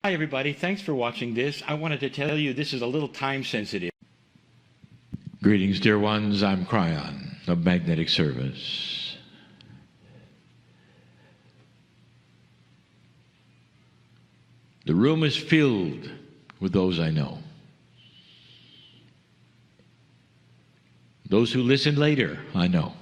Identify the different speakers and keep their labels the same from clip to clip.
Speaker 1: Hi everybody, thanks for watching this. I wanted to tell you this is a little time sensitive. Greetings dear ones, I'm Kryon of Magnetic Service. The room is filled with those I know. Those who listen later, I know.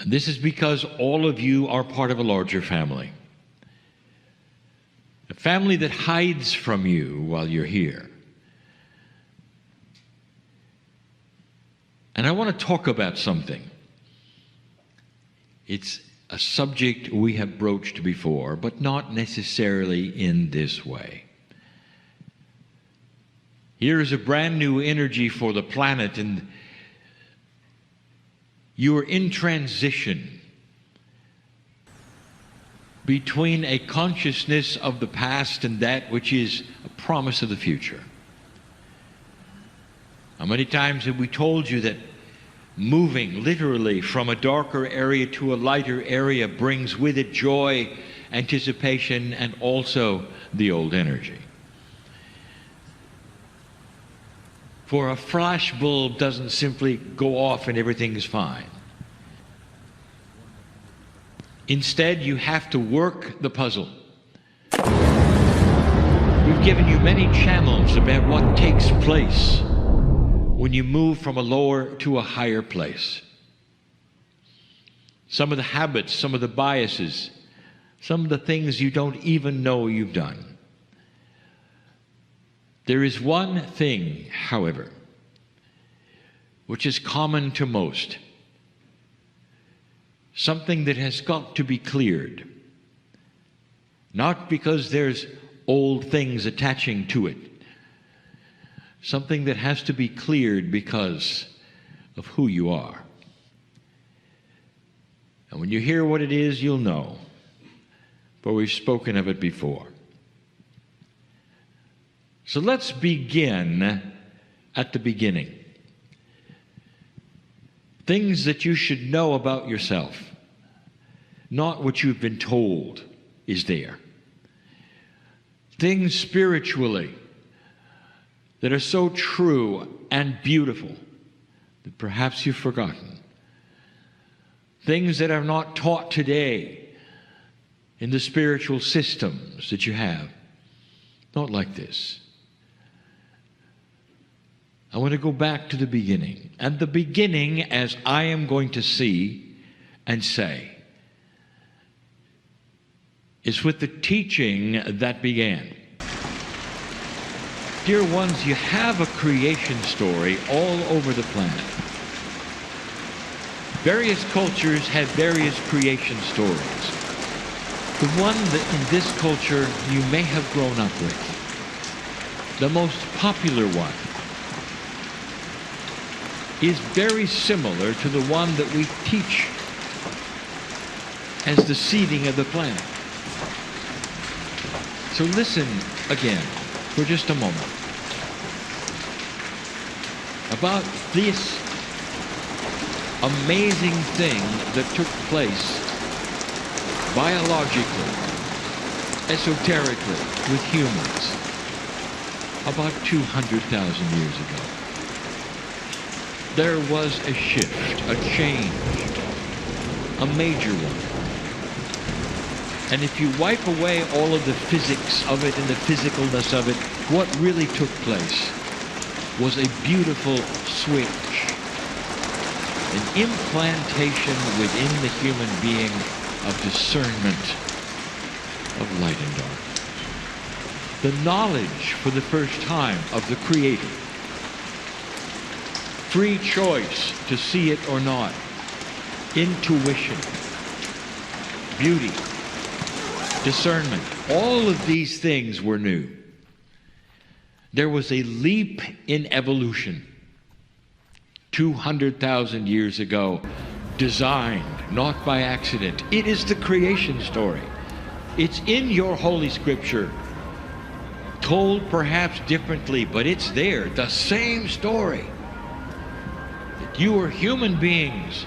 Speaker 1: And this is because all of you are part of a larger family. A family that hides from you while you're here. And I want to talk about something. It's a subject we have broached before, but not necessarily in this way. Here is a brand new energy for the planet, and you are in transition between a consciousness of the past and that which is a promise of the future. How many times have we told you that moving literally from a darker area to a lighter area brings with it joy, anticipation, and also the old energy? For a flash bulb doesn't simply go off and everything is fine. Instead, you have to work the puzzle. We've given you many channels about what takes place when you move from a lower to a higher place. Some of the habits, some of the biases, some of the things you don't even know you've done. There is one thing, however, which is common to most. Something that has got to be cleared. Not because there's old things attaching to it. Something that has to be cleared because of who you are. And when you hear what it is, you'll know. For we've spoken of it before. So let's begin at the beginning. Things that you should know about yourself, not what you've been told is there. Things spiritually that are so true and beautiful that perhaps you've forgotten. Things that are not taught today in the spiritual systems that you have. Not like this. I want to go back to the beginning. And the beginning, as I am going to see and say, is with the teaching that began. Dear ones, you have a creation story all over the planet. Various cultures have various creation stories. The one that in this culture you may have grown up with, the most popular one, is very similar to the one that we teach as the seeding of the planet. So listen again for just a moment about this amazing thing that took place biologically, esoterically, with humans about 200,000 years ago. There was a shift, a change, a major one. And if you wipe away all of the physics of it and the physicalness of it, what really took place was a beautiful switch, an implantation within the human being of discernment of light and dark. The knowledge for the first time of the Creator. Free choice to see it or not. Intuition. Beauty. Discernment. All of these things were new. There was a leap in evolution 200,000 years ago, designed not by accident. It is the creation story. It's in your Holy Scripture, told perhaps differently, but it's there, the same story. That you are human beings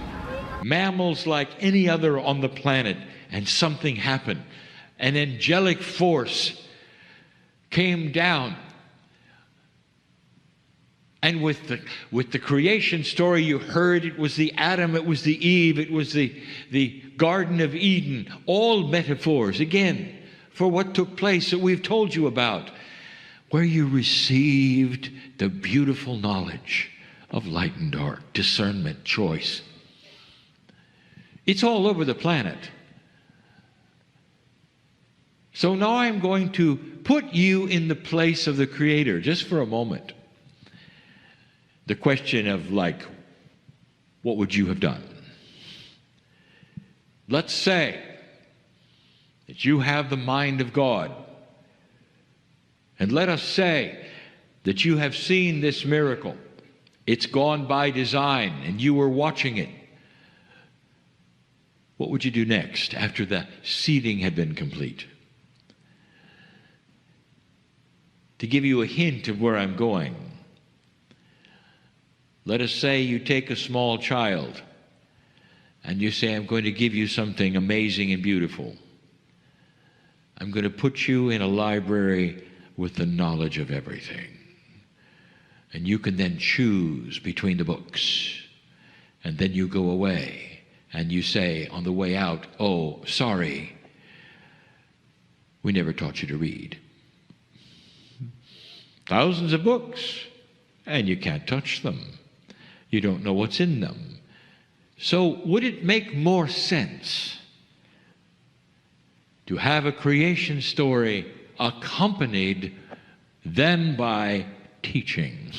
Speaker 1: mammals like any other on the planet, and something happened. An angelic force came down. And with the creation story, you heard it was the Adam, it was the Eve, it was the Garden of Eden, all metaphors, again, for what took place that we've told you about, where you received the beautiful knowledge of light and dark, discernment, choice. It's all over the planet. So now I'm going to put you in the place of the Creator, just for a moment. The question of, like, what would you have done? Let's say that you have the mind of God. And let us say that you have seen this miracle. It's gone by design and you were watching it. What would you do next after the seeding had been complete? To give you a hint of where I'm going, let us say you take a small child and you say, I'm going to give you something amazing and beautiful. I'm going to put you in a library with the knowledge of everything. And you can then choose between the books. And then you go away and you say on the way out, oh, sorry, we never taught you to read. Thousands of books, and you can't touch them. You don't know what's in them. So would it make more sense to have a creation story accompanied then by teaching?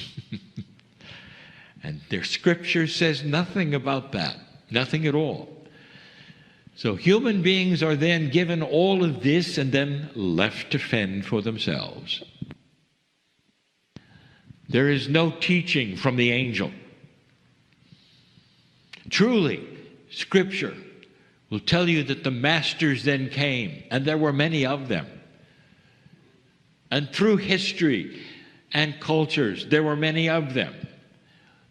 Speaker 1: And their scripture says nothing about that, nothing at all. So human beings are then given all of this and then left to fend for themselves. There is no teaching from the angel. Truly, Scripture will tell you that the masters then came, and there were many of them. And through history and cultures, there were many of them.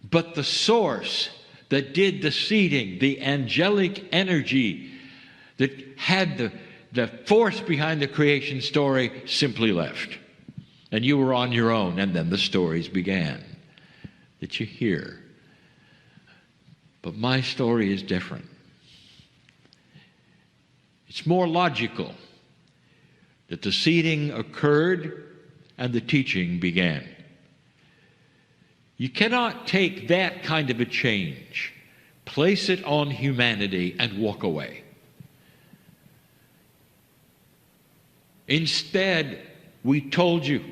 Speaker 1: But the source that did the seeding, the angelic energy that had the force behind the creation story, simply left. And you were on your own, and then the stories began that you hear. But my story is different. It's more logical that the seeding occurred and the teaching began. You cannot take that kind of a change, place it on humanity, and walk away. Instead, we told you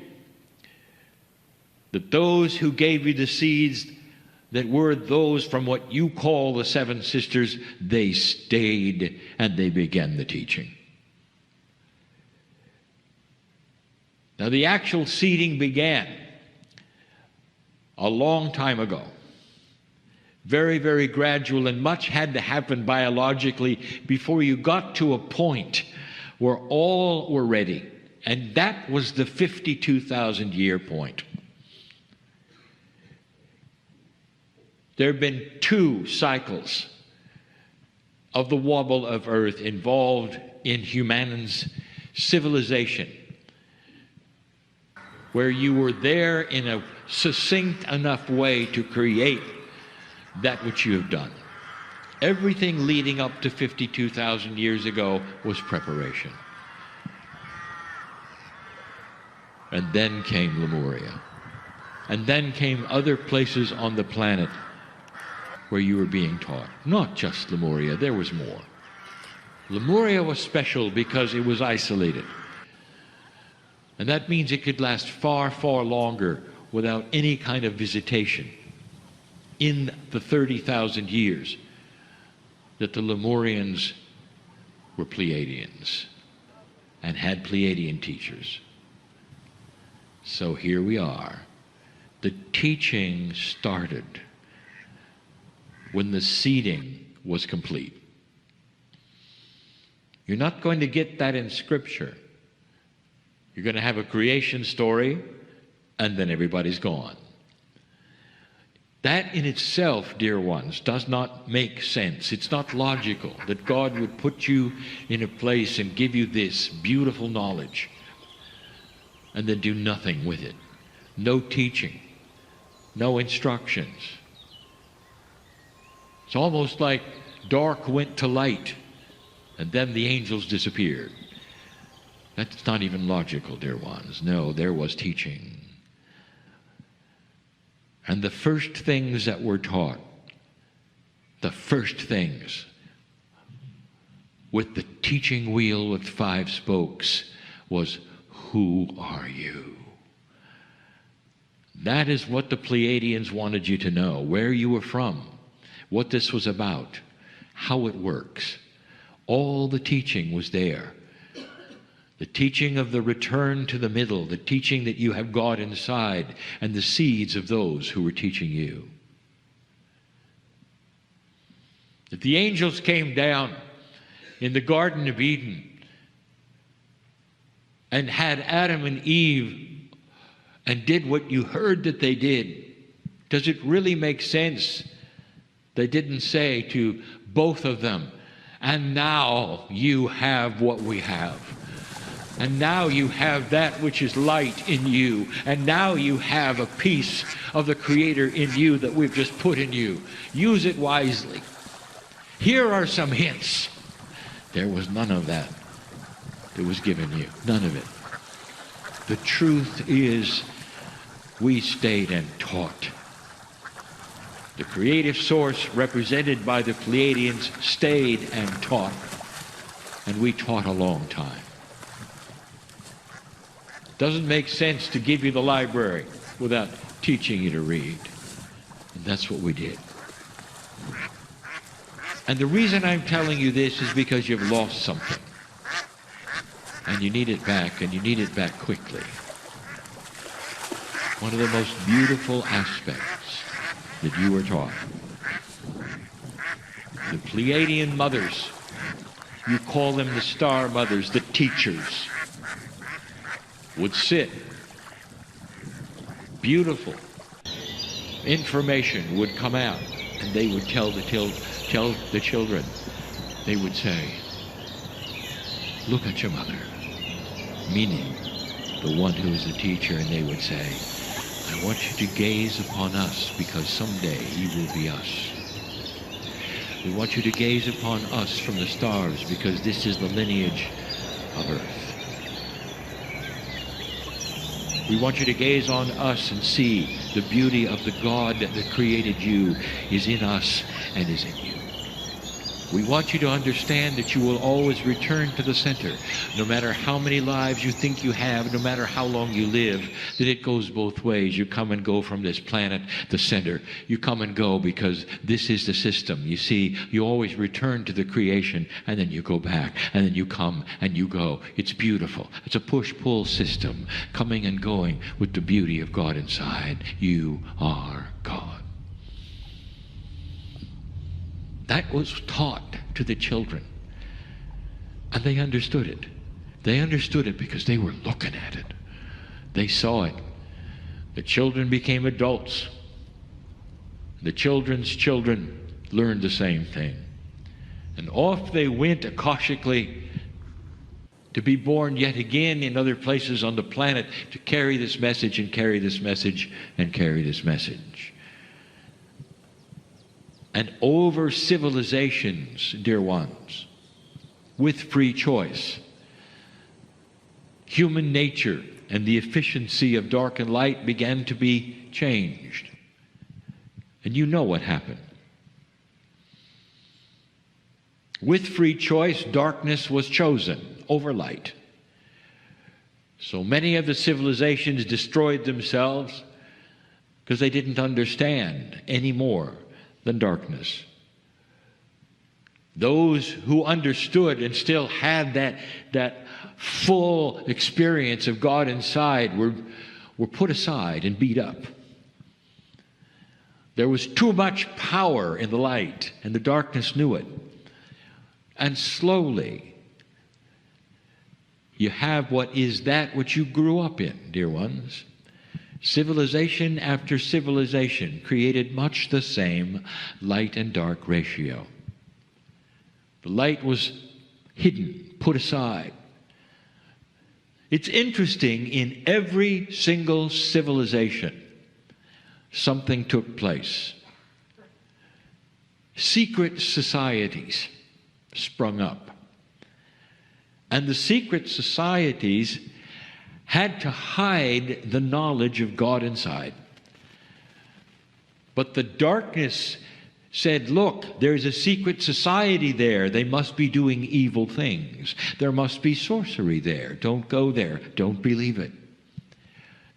Speaker 1: that those who gave you the seeds that were those from what you call the seven sisters, they stayed and they began the teaching. Now, the actual seeding began a long time ago. Very, very gradual, and much had to happen biologically before you got to a point where all were ready. And that was the 52,000-year point. There have been 2 cycles of the wobble of earth involved in human's civilization, where you were there in a succinct enough way to create that which you have done. Everything leading up to 52,000 years ago was preparation. And then came Lemuria. And then came other places on the planet where you were being taught. Not just Lemuria, there was more. Lemuria was special because it was isolated. And that means it could last far, far longer without any kind of visitation in the 30,000 years that the Lemurians were Pleiadians and had Pleiadian teachers. So here we are. The teaching started when the seeding was complete. You're not going to get that in Scripture. You're going to have a creation story, and then everybody's gone. That in itself, dear ones, does not make sense. It's not logical that God would put you in a place and give you this beautiful knowledge and then do nothing with it. No teaching, no instructions. It's almost like dark went to light and then the angels disappeared. That's not even logical, dear ones. No, there was teaching. And the first things that were taught, the first things, with the teaching wheel with 5 spokes, was, who are you? That is what the Pleiadians wanted you to know, where you were from, what this was about, how it works. All the teaching was there. The teaching of the return to the middle, the teaching that you have God inside, and the seeds of those who were teaching you. That the angels came down in the Garden of Eden and had Adam and Eve and did what you heard that they did. Does it really make sense? They didn't say to both of them, and now you have what we have. And now you have that which is light in you. And now you have a piece of the Creator in you that we've just put in you. Use it wisely. Here are some hints. There was none of that that was given you. None of it. The truth is, we stayed and taught. The creative source, represented by the Pleiadians, stayed and taught. And we taught a long time. Doesn't make sense to give you the library without teaching you to read. And that's what we did. And the reason I'm telling you this is because you've lost something. And you need it back, and you need it back quickly. One of the most beautiful aspects that you were taught. The Pleiadian mothers, you call them the star mothers, the teachers, would sit. Beautiful information would come out, and they would tell the children. They would say, look at your mother, meaning the one who is the teacher, and they would say, I want you to gaze upon us because someday you will be us. We want you to gaze upon us from the stars because this is the lineage of Earth. We want you to gaze on us and see the beauty of the God that created you is in us and is in you. We want you to understand that you will always return to the center. No matter how many lives you think you have, no matter how long you live, that it goes both ways. You come and go from this planet, the center. You come and go because this is the system. You see, you always return to the creation, and then you go back, and then you come and you go. It's beautiful. It's a push-pull system, coming and going with the beauty of God inside. You are God. That was taught to the children. And they understood it. They understood it because they were looking at it. They saw it. The children became adults. The children's children learned the same thing. And off they went akashically to be born yet again in other places on the planet to carry this message and carry this message and carry this message. And over civilizations, dear ones, with free choice, human nature and the efficiency of dark and light began to be changed. And you know what happened. With free choice, darkness was chosen over light. So many of the civilizations destroyed themselves because they didn't understand any more than darkness. Those who understood and still had that full experience of God inside were put aside and beat up. There was too much power in the light, and the darkness knew it. And slowly, you have what is that which you grew up in, dear ones. Civilization after civilization created much the same light and dark ratio. The light was hidden, put aside. It's interesting, in every single civilization, something took place. Secret societies sprung up. And the secret societies had to hide the knowledge of God inside. But the darkness said, look, there's a secret society there. They must be doing evil things. There must be sorcery there. Don't go there. Don't believe it.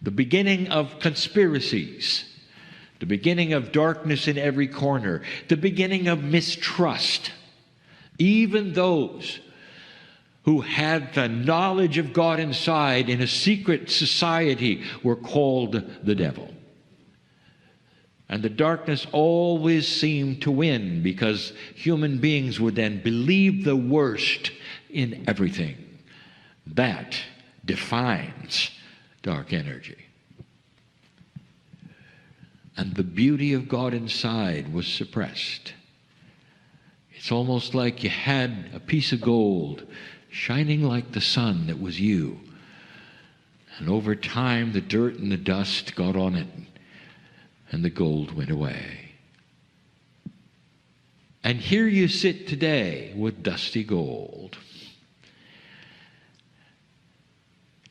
Speaker 1: The beginning of conspiracies. The beginning of darkness in every corner. The beginning of mistrust. Even those who had the knowledge of God inside in a secret society were called the devil. And the darkness always seemed to win, because human beings would then believe the worst in everything. That defines dark energy. And the beauty of God inside was suppressed. It's almost like you had a piece of gold shining like the sun that was you. And over time, the dirt and the dust got on it, and the gold went away. And here you sit today with dusty gold.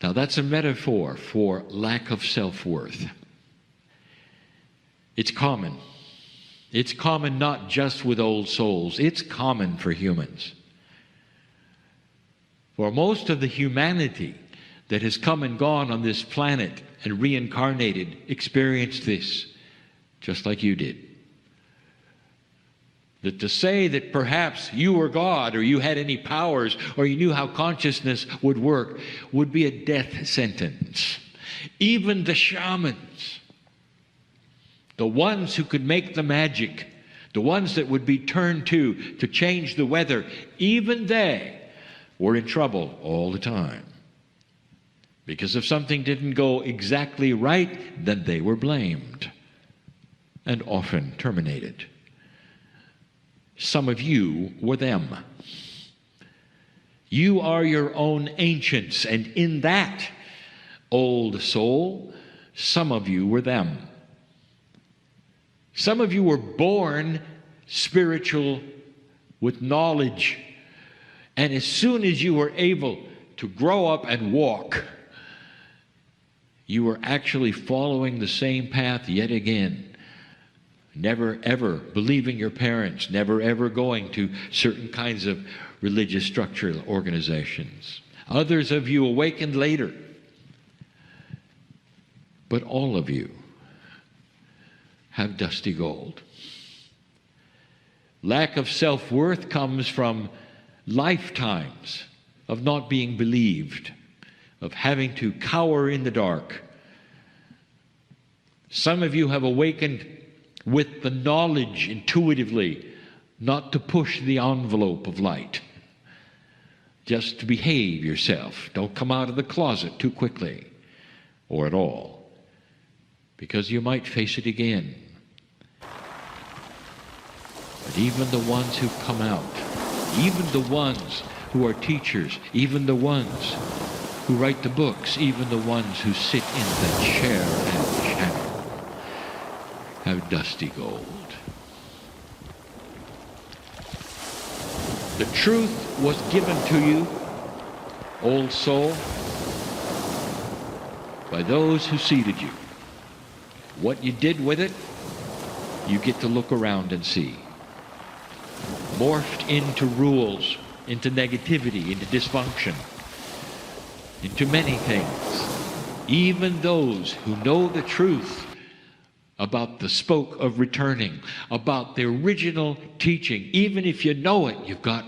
Speaker 1: Now that's a metaphor for lack of self-worth. It's common. It's common not just with old souls. It's common for humans. For most of the humanity that has come and gone on this planet and reincarnated experienced this, just like you did. That to say that perhaps you were God, or you had any powers, or you knew how consciousness would work, would be a death sentence. Even the shamans, the ones who could make the magic, the ones that would be turned to change the weather, even they were in trouble all the time. Because if something didn't go exactly right, then they were blamed and often terminated. Some of you were them. You are your own ancients, and in that old soul, some of you were them. Some of you were born spiritual with knowledge, and as soon as you were able to grow up and walk, you were actually following the same path yet again. Never ever believing your parents, never ever going to certain kinds of religious structural organizations. Others of you awakened later. But all of you have dusty gold. Lack of self-worth comes from lifetimes of not being believed, of having to cower in the dark. Some of you have awakened with the knowledge intuitively not to push the envelope of light, just to behave yourself. Don't come out of the closet too quickly or at all, because you might face it again. But even the ones who've come out, even the ones who are teachers, even the ones who write the books, even the ones who sit in the chair and channel, have dusty gold. The truth was given to you, old soul, by those who seeded you. What you did with it, you get to look around and see. Morphed into rules, into negativity, into dysfunction, into many things. Even those who know the truth about the spoke of returning, about the original teaching, even if you know it, you've got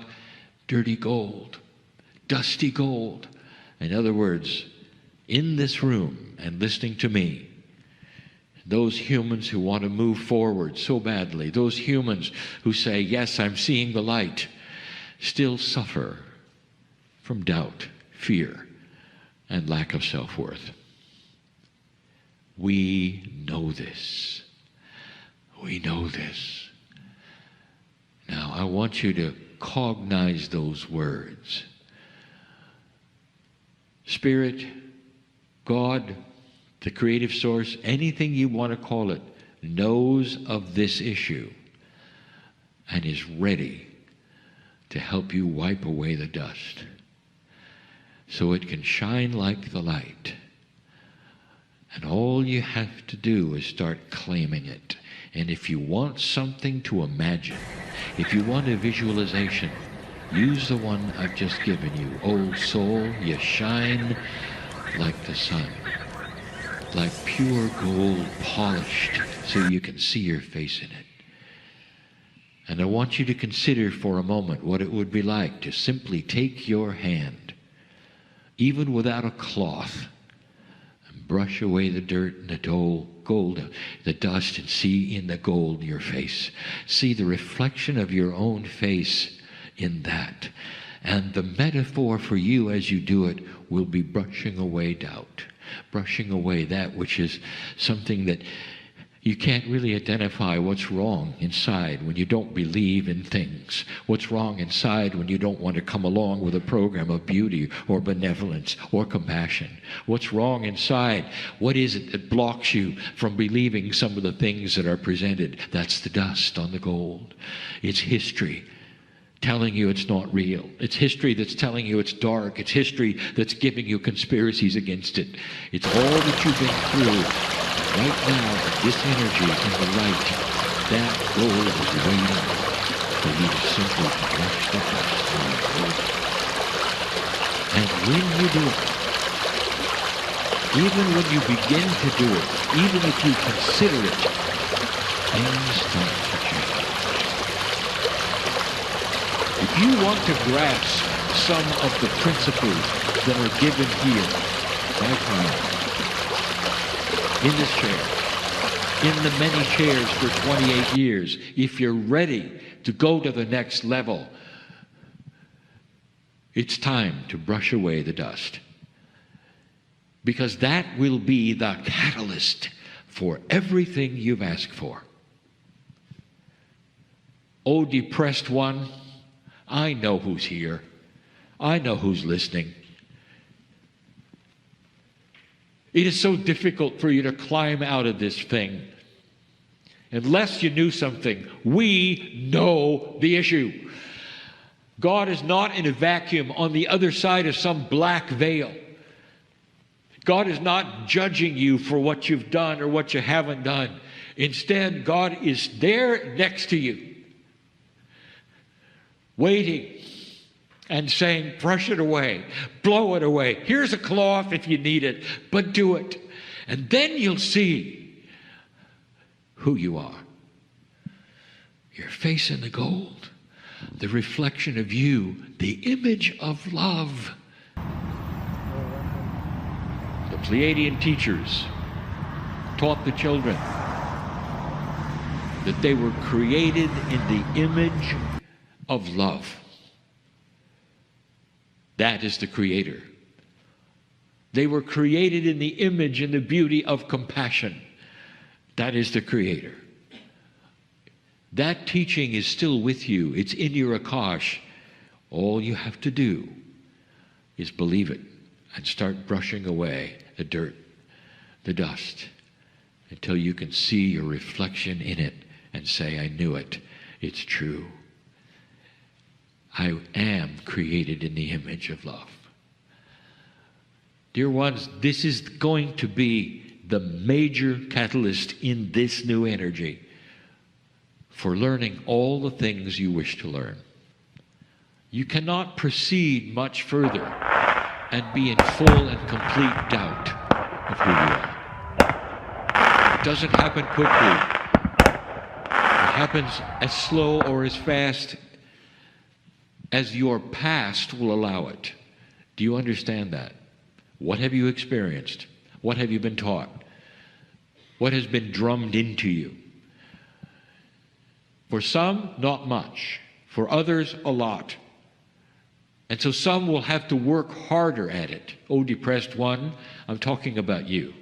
Speaker 1: dirty gold, dusty gold. In other words, in this room and listening to me, those humans who want to move forward so badly, those humans who say, yes, I'm seeing the light, still suffer from doubt, fear, and lack of self-worth. We know this. We know this. Now, I want you to cognize those words. Spirit, God, the creative source, anything you want to call it, knows of this issue and is ready to help you wipe away the dust so it can shine like the light. And all you have to do is start claiming it. And if you want something to imagine, if you want a visualization, use the one I've just given you. Old soul, you shine like the sun, like pure gold polished so you can see your face in it. And I want you to consider for a moment what it would be like to simply take your hand, even without a cloth, and brush away the dirt and the gold, the dust, and see in the gold your face. See the reflection of your own face in that. And the metaphor for you as you do it will be brushing away doubt, brushing away that which is something that you can't really identify what's wrong inside when you don't believe in things. What's wrong inside when you don't want to come along with a program of beauty or benevolence or compassion. What's wrong inside? What is it that blocks you from believing some of the things that are presented? That's the dust on the gold. It's history telling you it's not real. It's history that's telling you it's dark. It's history that's giving you conspiracies against it. It's all that you've been through. Right now, this energy in the light, that gold is waiting for you to simply brush the dust off. And when you do it, even when you begin to do it, even if you consider it, things start to change. If you want to grasp some of the principles that are given here by Kryon, in this chair, in the many chairs for 28 years, if you're ready to go to the next level, it's time to brush away the dust. Because that will be the catalyst for everything you've asked for. Oh, depressed one, I know who's here. I know who's listening. It is so difficult for you to climb out of this thing. Unless you knew something, we know the issue. God is not in a vacuum on the other side of some black veil. God is not judging you for what you've done or what you haven't done. Instead, God is there next to you, waiting and saying, brush it away, blow it away. Here's a cloth if you need it, but do it. And then you'll see who you are. Your face in the gold, the reflection of you, the image of love. The Pleiadian teachers taught the children that they were created in the image of love. That is the Creator. They were created in the image and the beauty of compassion. That is the Creator. That teaching is still with you. It's in your Akash. All you have to do is believe it and start brushing away the dirt, the dust, until you can see your reflection in it and say, I knew it. It's true. I am created in the image of love. Dear ones, this is going to be the major catalyst in this new energy for learning all the things you wish to learn. You cannot proceed much further and be in full and complete doubt of who you are. It doesn't happen quickly. It happens as slow or as fast as your past will allow it. Do you understand that? What have you experienced? What have you been taught? What has been drummed into you? For some, not much. For others, a lot. And so some will have to work harder at it. Oh, depressed one, I'm talking about you.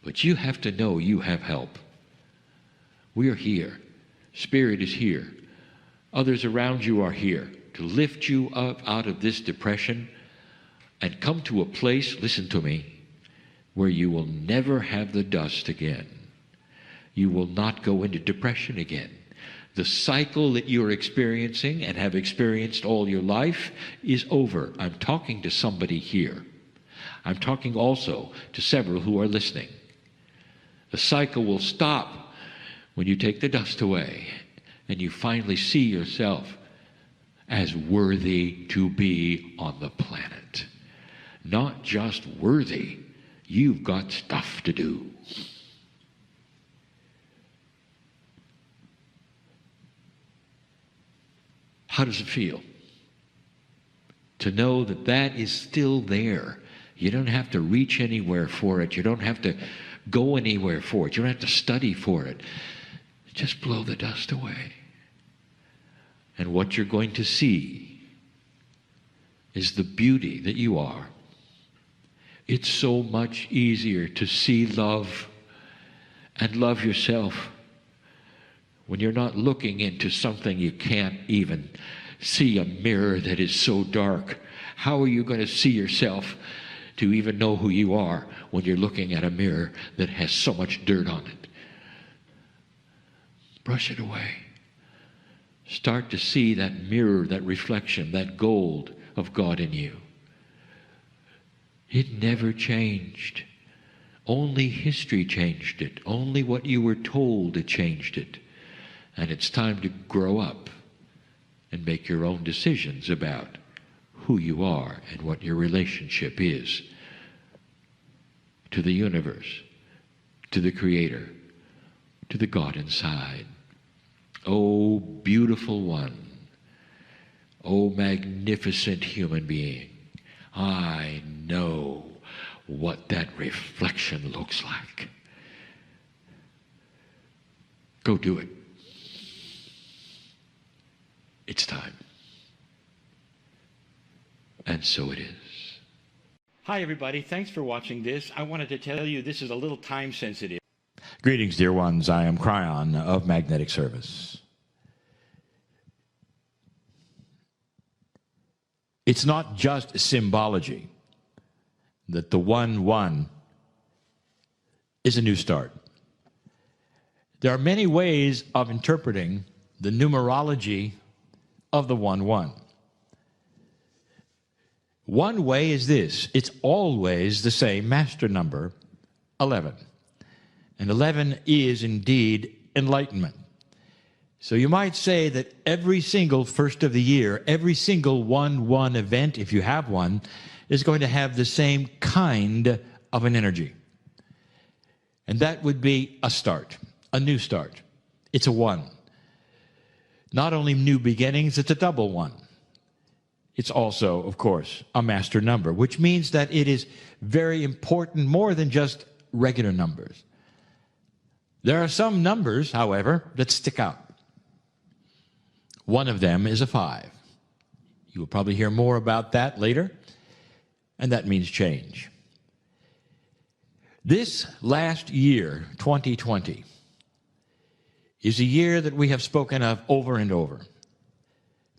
Speaker 1: But you have to know you have help. We are here. Spirit is here. Others around you are here to lift you up out of this depression and come to a place, listen to me, where you will never have the dust again. You will not go into depression again. The cycle that you're experiencing and have experienced all your life is over. I'm talking to somebody here. I'm talking also to several who are listening. The cycle will stop when you take the dust away and you finally see yourself as worthy to be on the planet. Not just worthy, you've got stuff to do. How does it feel to know that that is still there? You don't have to reach anywhere for it. You don't have to go anywhere for it. You don't have to study for it. Just blow the dust away. And what you're going to see is the beauty that you are. It's so much easier to see love and love yourself when you're not looking into something you can't even see, a mirror that is so dark. How are you going to see yourself to even know who you are when you're looking at a mirror that has so much dirt on it? Brush it away. Start to see that mirror, that reflection, that gold of God in you. It never changed. Only history changed it. Only what you were told it changed it. And it's time to grow up and make your own decisions about who you are and what your relationship is to the universe, to the Creator, to the God inside. Oh, beautiful one. Oh, magnificent human being. I know what that reflection looks like. Go do it. It's time. And so it is.
Speaker 2: Hi, everybody. Thanks for watching this. I wanted to tell you this is a little time sensitive.
Speaker 3: Greetings, dear ones. I am Kryon of Magnetic Service. It's not just symbology that the 1-1 is a new start. There are many ways of interpreting the numerology of the 1-1. One way is this: it's always the same master number, 11. And 11 is indeed enlightenment. So you might say that every single first of the year, every single 1-1 event, if you have one, is going to have the same kind of an energy. And that would be a start, a new start. It's a 1. Not only new beginnings, it's a double 1. It's also, of course, a master number, which means that it is very important, more than just regular numbers. There are some numbers, however, that stick out. One of them is a 5. You will probably hear more about that later, and that means change. This last year, 2020, is a year that we have spoken of over and over.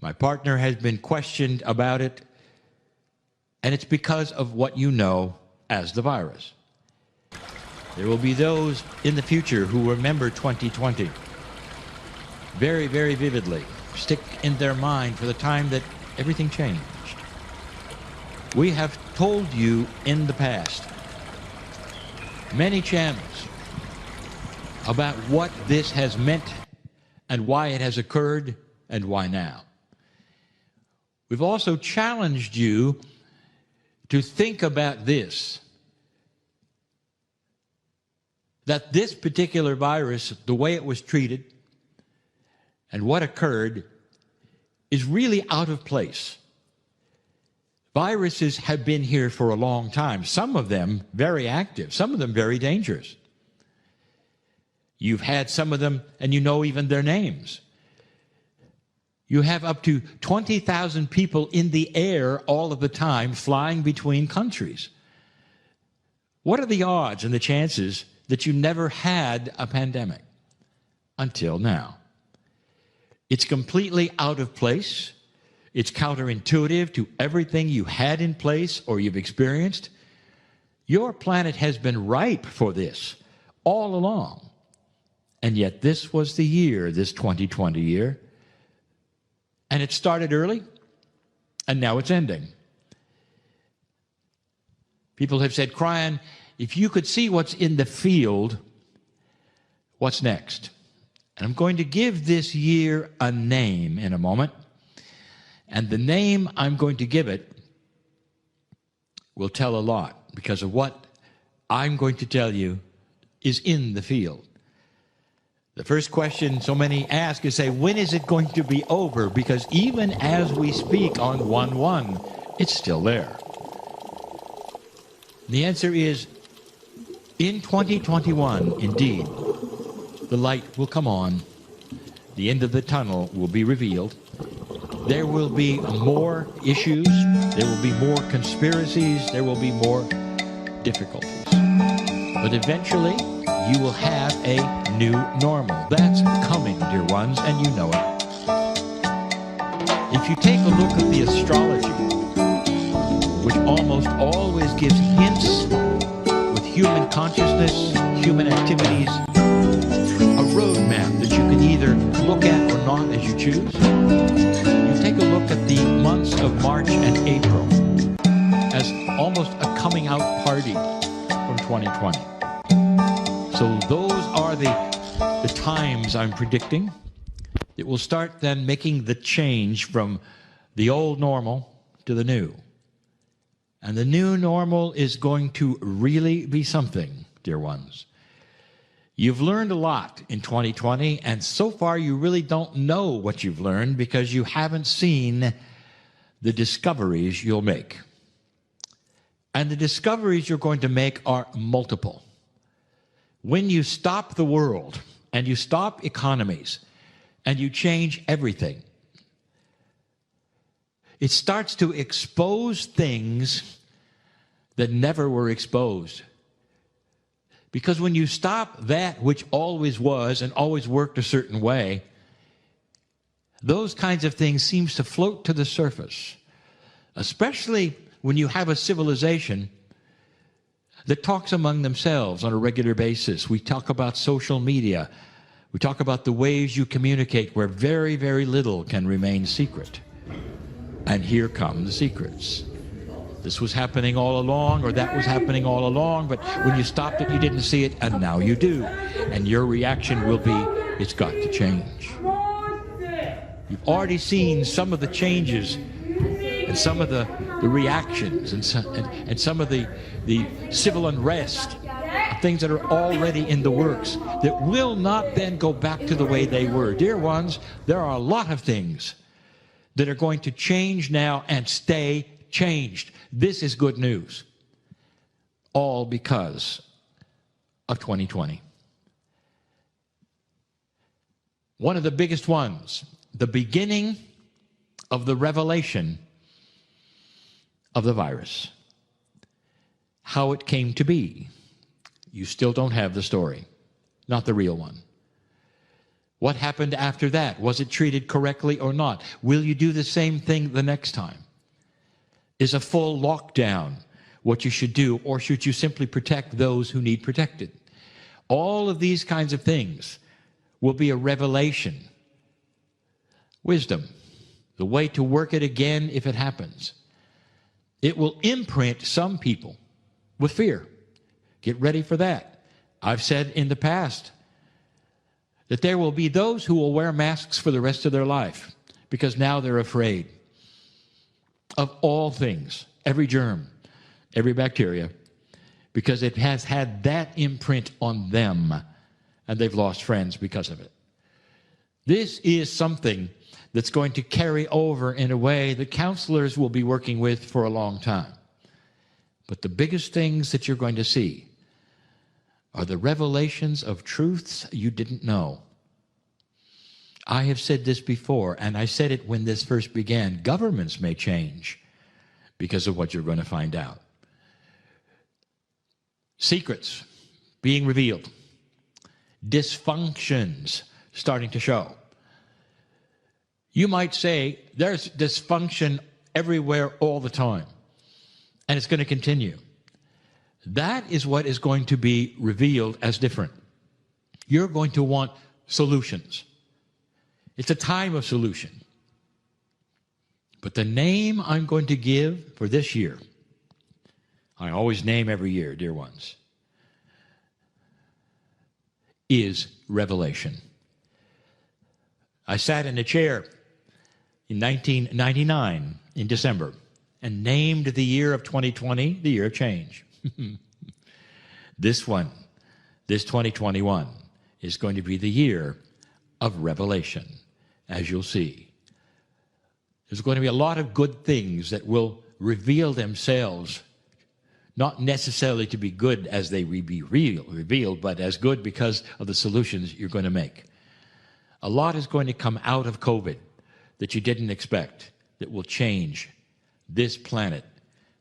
Speaker 3: My partner has been questioned about it, and it's because of what you know as the virus. There will be those in the future who remember 2020 very, very vividly, stick in their mind for the time that everything changed. We have told you in the past, many channels, about what this has meant and why it has occurred and why now. We've also challenged you to think about this, that this particular virus, the way it was treated and what occurred, is really out of place. Viruses have been here for a long time, some of them very active, some of them very dangerous. You've had some of them, and you know even their names. You have up to 20,000 people in the air all of the time flying between countries. What are the odds and the chances that you never had a pandemic until now. It's completely out of place. It's counterintuitive to everything you had in place or you've experienced. Your planet has been ripe for this all along. And yet this was the year, this 2020 year. And it started early, and now it's ending. People have said, Kryon, if you could see what's in the field, what's next? And I'm going to give this year a name in a moment. And the name I'm going to give it will tell a lot because of what I'm going to tell you is in the field. The first question so many ask is, say, when is it going to be over? Because even as we speak on 1/1, it's still there. The answer is, in 2021, indeed, the light will come on. The end of the tunnel will be revealed. There will be more issues. There will be more conspiracies. There will be more difficulties. But eventually, you will have a new normal. That's coming, dear ones, and you know it. If you take a look at the astrology, which almost always gives hints with human consciousness, human activities, a roadmap that you can either look at or not as you choose. You take a look at the months of March and April as almost a coming out party from 2020. So those are the times I'm predicting. It will start then making the change from the old normal to the new. And the new normal is going to really be something, dear ones. You've learned a lot in 2020, and so far you really don't know what you've learned because you haven't seen the discoveries you'll make. And the discoveries you're going to make are multiple. When you stop the world and you stop economies and you change everything, it starts to expose things that never were exposed. Because when you stop that which always was and always worked a certain way, those kinds of things seems to float to the surface, especially when you have a civilization that talks among themselves on a regular basis. We talk about social media. We talk about the ways you communicate where very, very little can remain secret. And here come the secrets. This was happening all along, or that was happening all along, but when you stopped it, you didn't see it, and now you do. And your reaction will be, it's got to change. You've already seen some of the changes and some of the reactions and some of the civil unrest, things that are already in the works that will not then go back to the way they were. Dear ones, there are a lot of things that are going to change now and stay changed. This is good news. All because of 2020. One of the biggest ones, the beginning of the revelation of the virus. How it came to be. You still don't have the story, not the real one. What happened after that? Was it treated correctly or not? Will you do the same thing the next time? Is a full lockdown what you should do, or should you simply protect those who need protected? All of these kinds of things will be a revelation. Wisdom, the way to work it again if it happens. It will imprint some people with fear. Get ready for that. I've said in the past that there will be those who will wear masks for the rest of their life because now they're afraid of all things, every germ, every bacteria, because it has had that imprint on them, and they've lost friends because of it. This is something that's going to carry over in a way that counselors will be working with for a long time. But the biggest things that you're going to see are the revelations of truths you didn't know. I have said this before, and I said it when this first began. Governments may change because of what you're going to find out. Secrets, being revealed. Dysfunctions starting to show. You might say there's dysfunction everywhere all the time, and it's going to continue. That is what is going to be revealed as different. You're going to want solutions. It's a time of solution. But the name I'm going to give for this year, I always name every year, dear ones, is revelation. I sat in a chair in 1999 in December and named the year of 2020 the year of change. This 2021, is going to be the year of revelation, as you'll see. There's going to be a lot of good things that will reveal themselves, not necessarily to be good as they be revealed, but as good because of the solutions you're going to make. A lot is going to come out of COVID that you didn't expect, that will change this planet.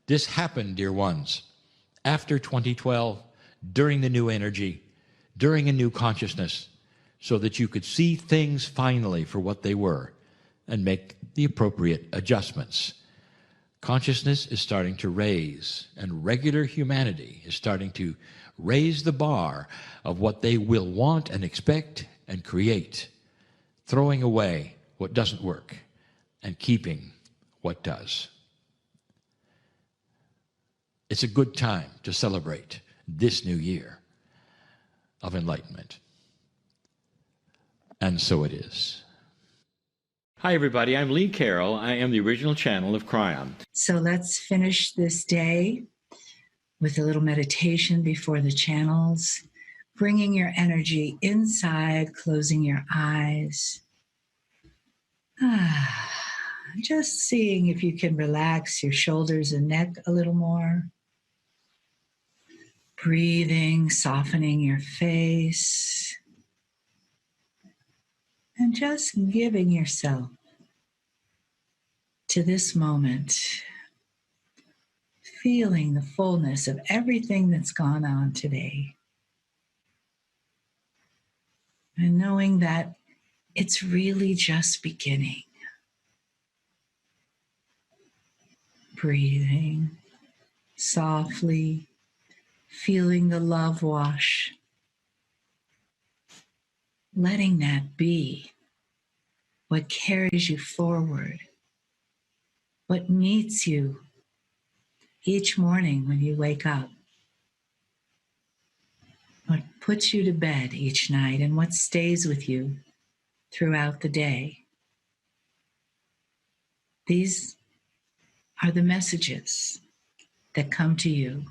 Speaker 3: This happened, dear ones, after 2012, during the new energy, during a new consciousness, so that you could see things finally for what they were and make the appropriate adjustments. Consciousness is starting to raise, and regular humanity is starting to raise the bar of what they will want and expect and create, throwing away what doesn't work and keeping what does. It's a good time to celebrate this new year of enlightenment. And so it is.
Speaker 2: Hi, everybody. I'm Lee Carroll. I am the original channel of Kryon.
Speaker 4: So let's finish this day with a little meditation before the channels, bringing your energy inside, closing your eyes. Just seeing if you can relax your shoulders and neck a little more. Breathing, softening your face. And just giving yourself to this moment, feeling the fullness of everything that's gone on today. And knowing that it's really just beginning. Breathing softly, feeling the love wash. Letting that be what carries you forward, what meets you each morning when you wake up, what puts you to bed each night, and what stays with you throughout the day. These are the messages that come to you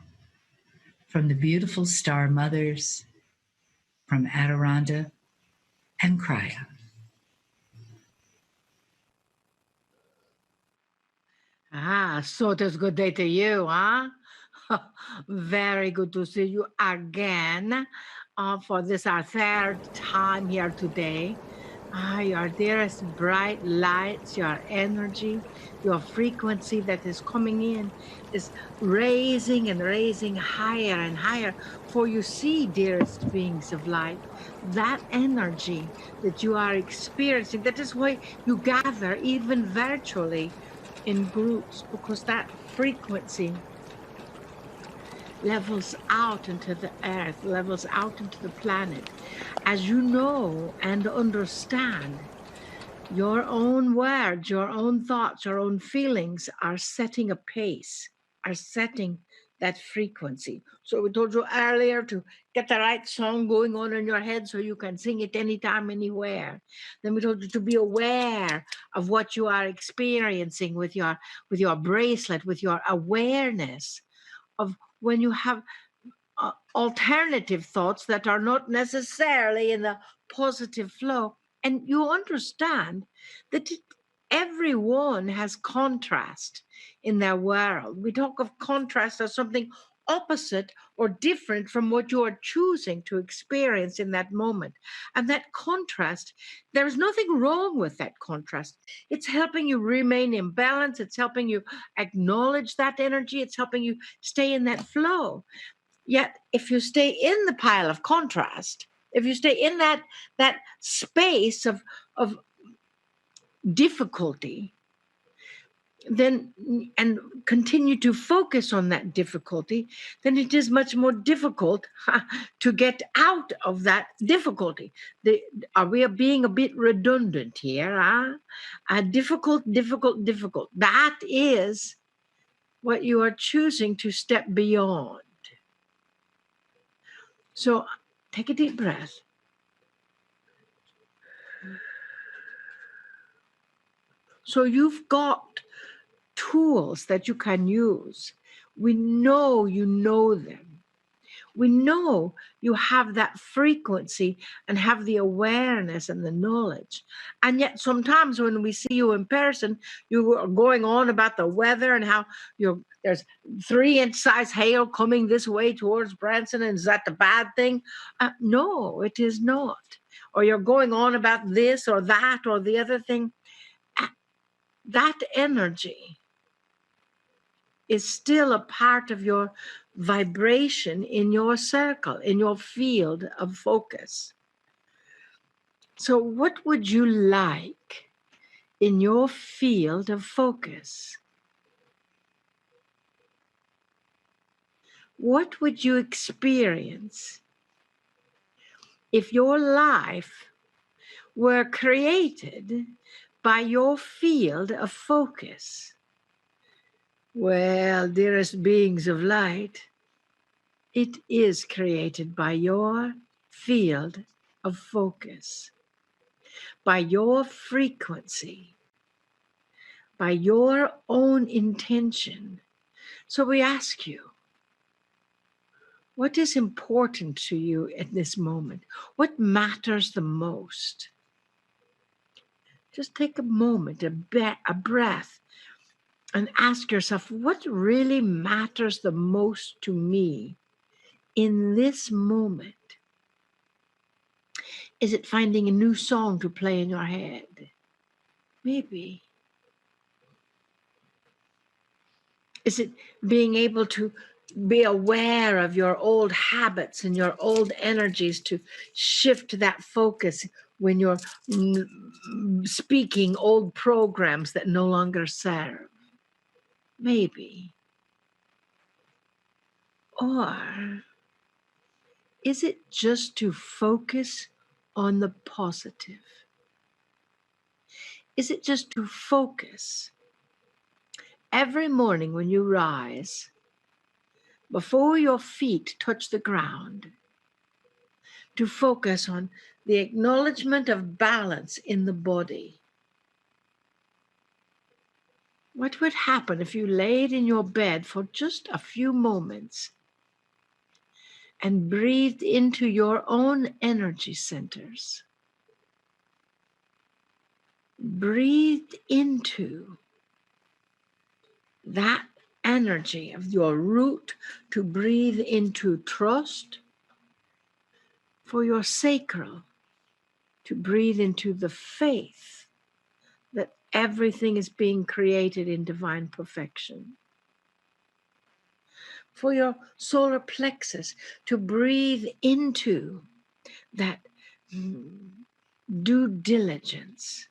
Speaker 4: from the beautiful star mothers, from Adirondack and Kryon.
Speaker 5: So it is good day to you, huh? Very good to see you again for this our third time here today. Your dearest bright lights, your energy, your frequency that is coming in is raising and raising higher and higher. For you see, dearest beings of light, that energy that you are experiencing, that is why you gather even virtually in groups, because that frequency levels out into the earth, levels out into the planet. As you know and understand, your own words, your own thoughts, your own feelings are setting a pace, are setting that frequency. So we told you earlier to get the right song going on in your head so you can sing it anytime, anywhere. Then we told you to be aware of what you are experiencing with your bracelet, with your awareness of when you have alternative thoughts that are not necessarily in the positive flow. And you understand that everyone has contrast in their world. We talk of contrast as something opposite or different from what you are choosing to experience in that moment. And that contrast, there is nothing wrong with that contrast. It's helping you remain in balance. It's helping you acknowledge that energy. It's helping you stay in that flow. Yet if you stay in the pile of contrast, if you stay in that space of difficulty, then and continue to focus on that difficulty, then it is much more difficult to get out of that difficulty. Are we being a bit redundant here? Difficult. That is what you are choosing to step beyond. So take a deep breath. So you've got tools that you can use. We know you know them. We know you have that frequency and have the awareness and the knowledge. And yet sometimes when we see you in person, you are going on about the weather and how there's 3-inch size hail coming this way towards Branson, and is that the bad thing? No, it is not. Or you're going on about this or that or the other thing. That energy is still a part of your vibration in your circle, in your field of focus. So what would you like in your field of focus? What would you experience if your life were created by your field of focus? Well, dearest beings of light, it is created by your field of focus, by your frequency, by your own intention. So we ask you, what is important to you at this moment? What matters the most? Just take a moment, a breath, and ask yourself, what really matters the most to me in this moment? Is it finding a new song to play in your head? Maybe. Is it being able to be aware of your old habits and your old energies to shift that focus when you're speaking old programs that no longer serve? Maybe. Or is it just to focus on the positive? Is it just to focus every morning when you rise, before your feet touch the ground, to focus on the acknowledgement of balance in the body? What would happen if you laid in your bed for just a few moments and breathed into your own energy centers? Breathed into that energy of your root, to breathe into trust, for your sacral, to breathe into the faith that everything is being created in divine perfection. For your solar plexus, to breathe into that due diligence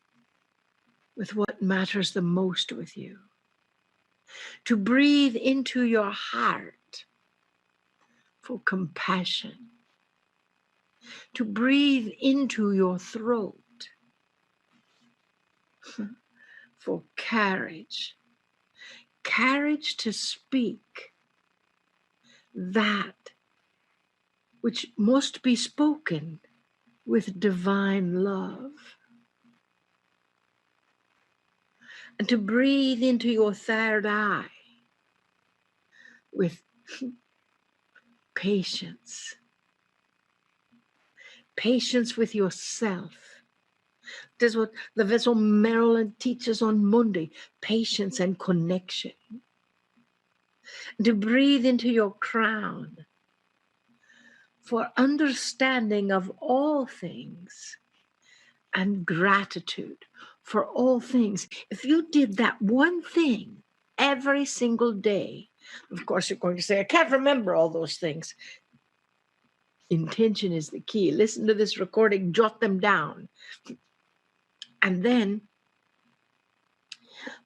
Speaker 5: with what matters the most with you. To breathe into your heart for compassion. To breathe into your throat for courage. Courage to speak that which must be spoken with divine love. And to breathe into your third eye with patience. Patience with yourself. This is what the Vessel Marilyn teaches on Monday. Patience and connection. And to breathe into your crown for understanding of all things and gratitude for all things. If you did that one thing every single day, Of course, you're going to say, I can't remember all those things. Intention is the key. Listen to this recording, jot them down. And then,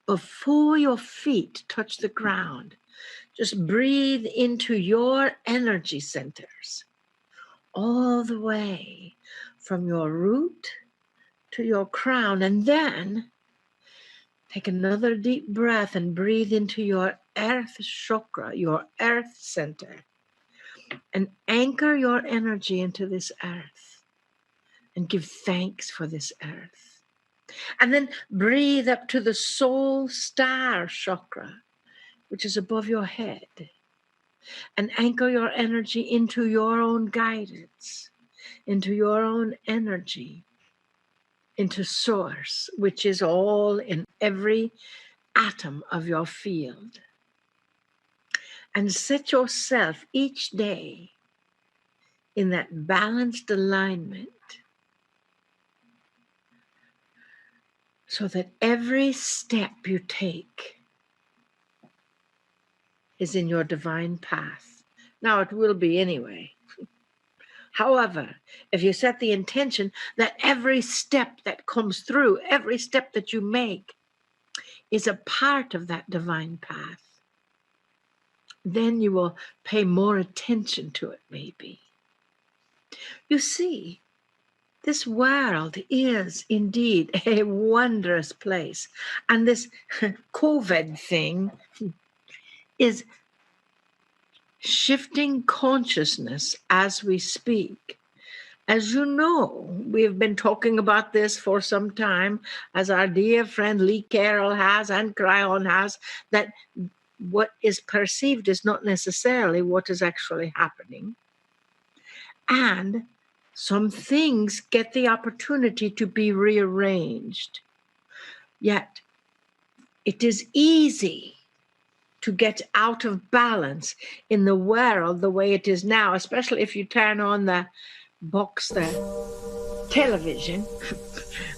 Speaker 5: before your feet touch the ground, just breathe into your energy centers all the way from your root to your crown. And then take another deep breath and breathe into your earth chakra, your earth center, and anchor your energy into this earth and give thanks for this earth. And then breathe up to the soul star chakra, which is above your head, and anchor your energy into your own guidance, into your own energy, into source, which is all in every atom of your field. And set yourself each day in that balanced alignment so that every step you take is in your divine path. Now, it will be anyway. However, if you set the intention that every step that comes through, every step that you make is a part of that divine path, then you will pay more attention to it, maybe. You see, this world is indeed a wondrous place. And this COVID thing is shifting consciousness as we speak. As you know, we've been talking about this for some time, as our dear friend Lee Carroll has and Kryon has, that what is perceived is not necessarily what is actually happening. And some things get the opportunity to be rearranged. Yet, it is easy to get out of balance in the world the way it is now, especially if you turn on the television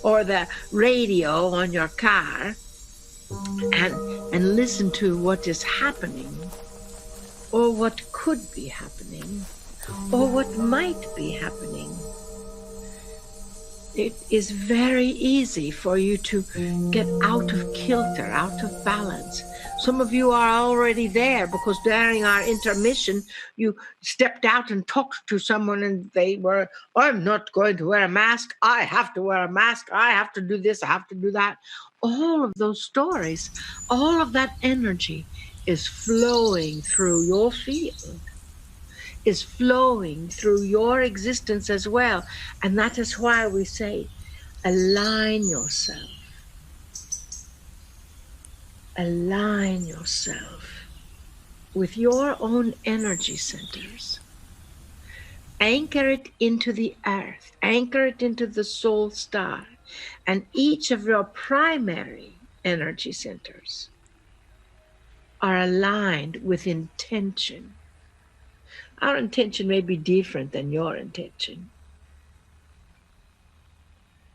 Speaker 5: or the radio on your car and listen to what is happening, or what could be happening, or what might be happening. It is very easy for you to get out of kilter, out of balance. Some of you are already there because during our intermission, you stepped out and talked to someone and they were, I'm not going to wear a mask. I have to wear a mask. I have to do this. I have to do that. All of those stories, all of that energy is flowing through your field, is flowing through your existence as well. And that is why we say, align yourself. Align yourself with your own energy centers. Anchor it into the earth. Anchor it into the soul star. And each of your primary energy centers are aligned with intention. Our intention may be different than your intention.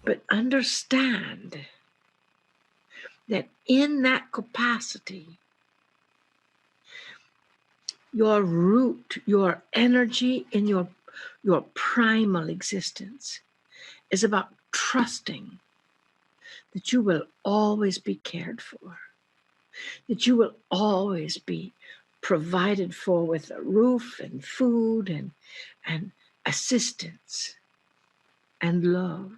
Speaker 5: But understand that in that capacity, your root, your energy in your primal existence is about trusting that you will always be cared for, that you will always be provided for with a roof and food and assistance and love.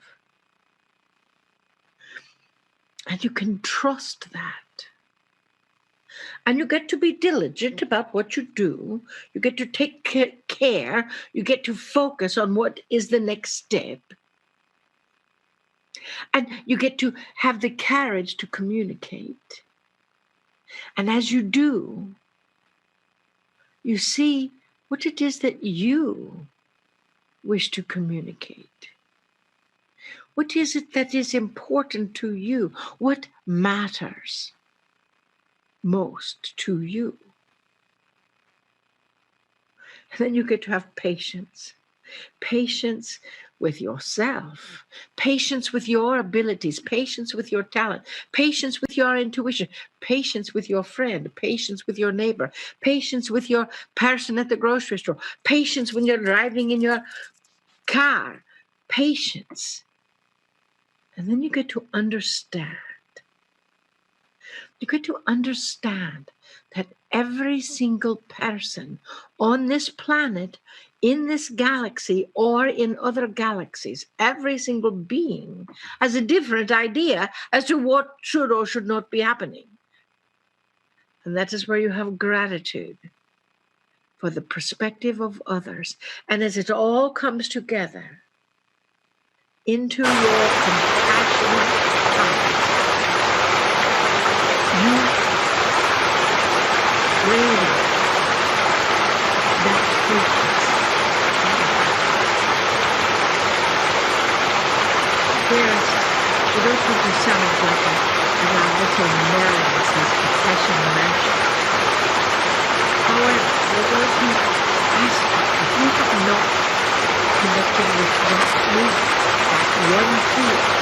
Speaker 5: And you can trust that. And you get to be diligent about what you do. You get to take care. You get to focus on what is the next step. And you get to have the courage to communicate. And as you do, you see what it is that you wish to communicate. What is it that is important to you? What matters most to you? And then you get to have patience. Patience with yourself, patience with your abilities, patience with your talent, patience with your intuition, patience with your friend, patience with your neighbor, patience with your person at the grocery store, patience when you're driving in your car, patience. And then you get to understand. You get to understand that every single person on this planet, in this galaxy, or in other galaxies, every single being has a different idea as to what should or should not be happening. And that is where you have gratitude for the perspective of others. And as it all comes together into your compassionate heart, you radiate that frequency. There's, you don't want to sound like a little Marilyn says, confession mantra. However, we're going to ask you, if you have not connected with that movement, that one field,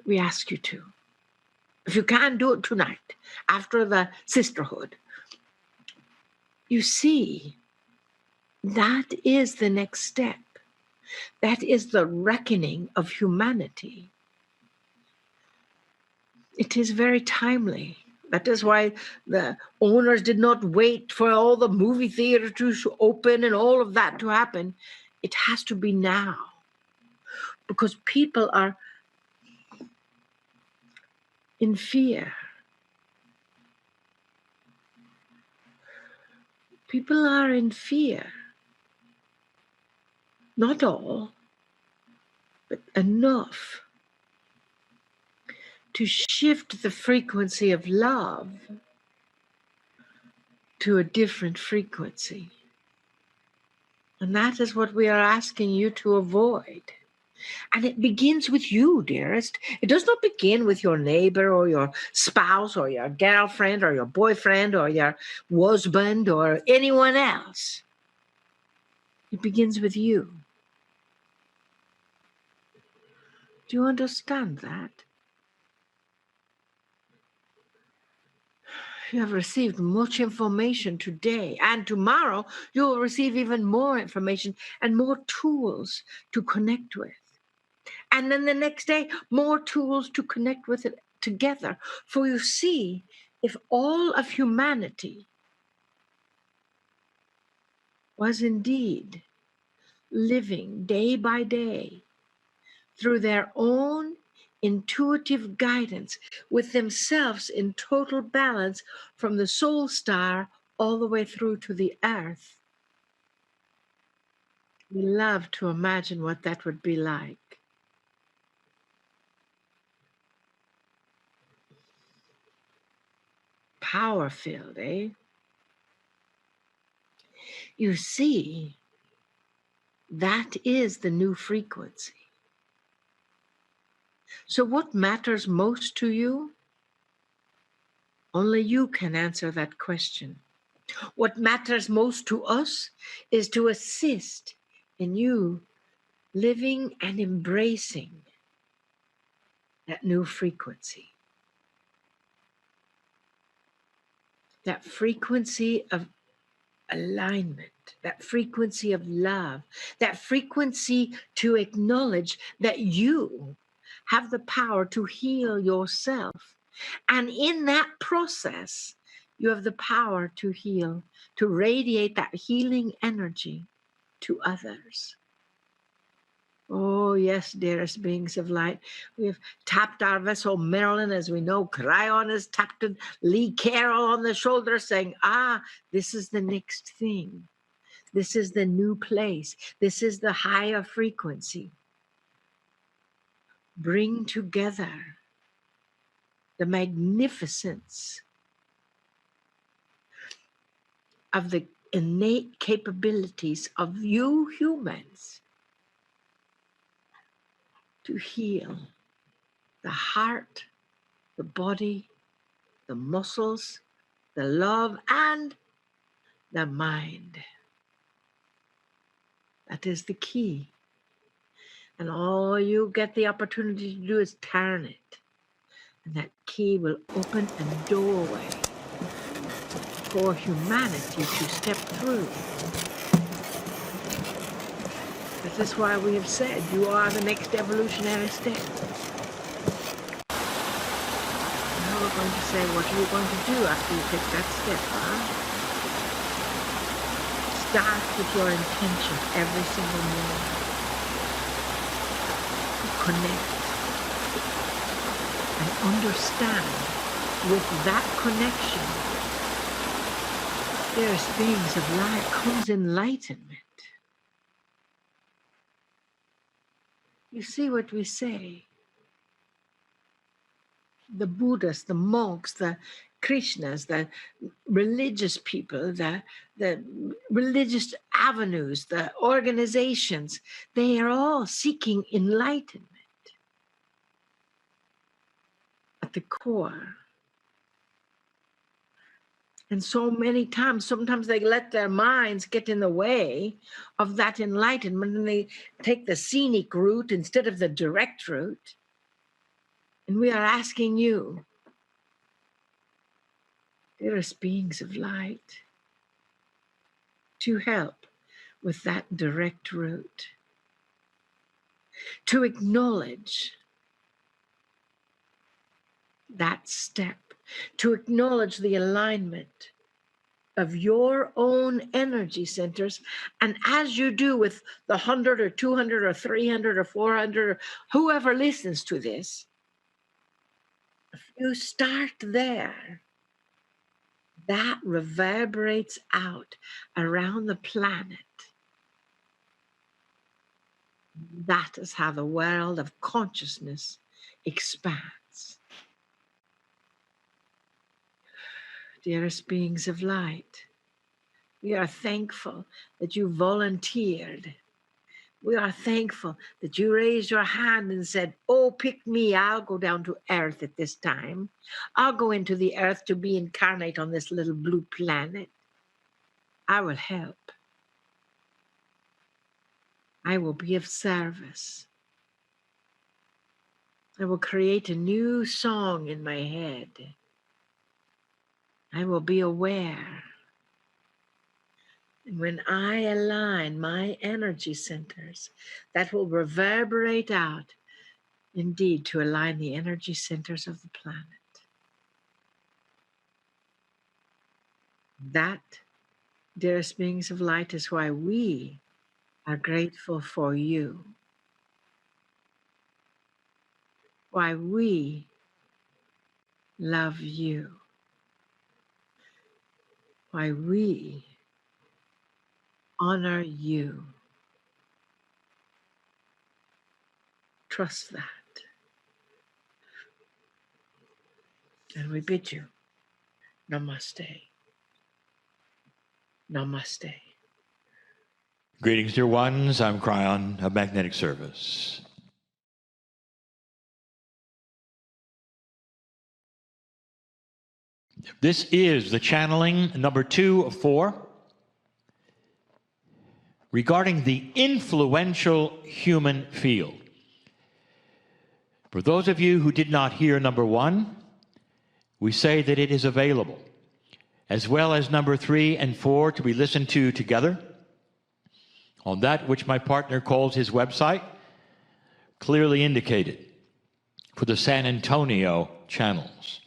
Speaker 5: we ask you to. If you can't do it tonight, after the sisterhood, you see, that is the next step. That is the reckoning of humanity. It is very timely. That is why the owners did not wait for all the movie theaters to open and all of that to happen. It has to be now. Because people are in fear. People are in fear. Not all, but enough to shift the frequency of love to a different frequency. And that is what we are asking you to avoid. And it begins with you, dearest. It does not begin with your neighbor or your spouse or your girlfriend or your boyfriend or your husband or anyone else. It begins with you. Do you understand that? You have received much information today, and tomorrow you will receive even more information and more tools to connect with. And then the next day, more tools to connect with it together. For you see, if all of humanity was indeed living day by day through their own intuitive guidance, with themselves in total balance from the soul star all the way through to the earth. We love to imagine what that would be like. Power filled, eh? You see, that is the new frequency. So what matters most to you? Only you can answer that question. What matters most to us is to assist in you living and embracing that new frequency. That frequency of alignment, that frequency of love, that frequency to acknowledge that you have the power to heal yourself. And in that process, you have the power to heal, to radiate that healing energy to others. Oh, yes, dearest beings of light. We've tapped our vessel, Marilyn, as we know. Kryon has tapped Lee Carroll on the shoulder, saying, this is the next thing. This is the new place. This is the higher frequency. Bring together the magnificence of the innate capabilities of you humans to heal the heart, the body, the muscles, the love, and the mind. That is the key. And all you get the opportunity to do is turn it. And that key will open a doorway for humanity to step through. This is why we have said you are the next evolutionary step. Now we're going to say, what are you going to do after you take that step, huh? Start with your intention every single morning. Connect and understand with that connection, dearest beings of light, comes enlightenment. You see what we say? The Buddhists, the monks, the Krishnas, the religious people, the religious avenues, the organizations, they are all seeking enlightenment at the core. And so many times, sometimes they let their minds get in the way of that enlightenment, and they take the scenic route instead of the direct route. And we are asking you, dearest beings of light, to help with that direct route, to acknowledge that step, to acknowledge the alignment of your own energy centers. And as you do with the 100 or 200 or 300 or 400 or whoever listens to this, if you start there, that reverberates out around the planet. That is how the world of consciousness expands. Dearest beings of light, we are thankful that you volunteered. We are thankful that you raised your hand and said, oh, pick me, I'll go down to earth at this time. I'll go into the earth to be incarnate on this little blue planet. I will help. I will be of service. I will create a new song in my head. I will be aware. And when I align my energy centers, that will reverberate out, indeed, to align the energy centers of the planet. That, dearest beings of light, is why we are grateful for you. Why we love you. Why we honor you. Trust that. And we bid you namaste. Namaste.
Speaker 3: Greetings, dear ones. I'm Kryon of Magnetic Service. This is the channeling number 2 of 4 regarding the influential human field. For those of you who did not hear number 1, we say that it is available, as well as number 3 and 4 to be listened to together on that which my partner calls his website, clearly indicated for the San Antonio channels.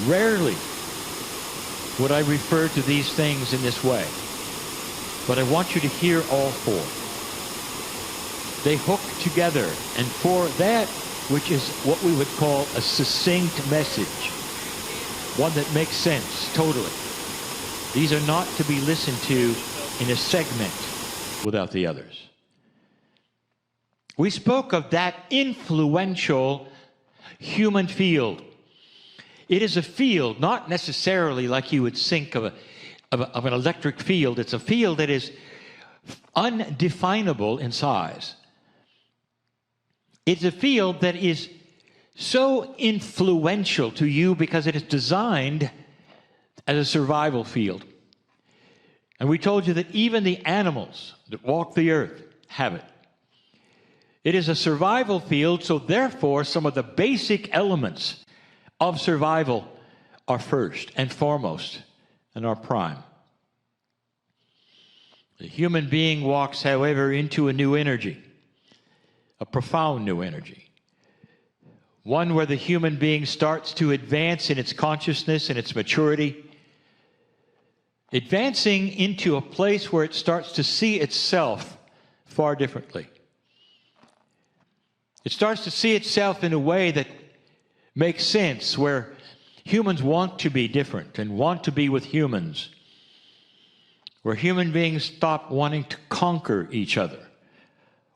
Speaker 3: Rarely would I refer to these things in this way, but I want you to hear all 4. They hook together, and for that which is what we would call a succinct message, one that makes sense totally. These are not to be listened to in a segment without the others. We spoke of that influential human field. It is a field, not necessarily like you would think of an electric field. It's a field that is undefinable in size. It's a field that is so influential to you because it is designed as a survival field. And we told you that even the animals that walk the earth have it. It is a survival field, so therefore some of the basic elements of survival are first and foremost and are prime. The human being walks, however, into a new energy, a profound new energy. One where the human being starts to advance in its consciousness and its maturity, advancing into a place where it starts to see itself far differently. It starts to see itself in a way that makes sense, where humans want to be different and want to be with humans, where human beings stop wanting to conquer each other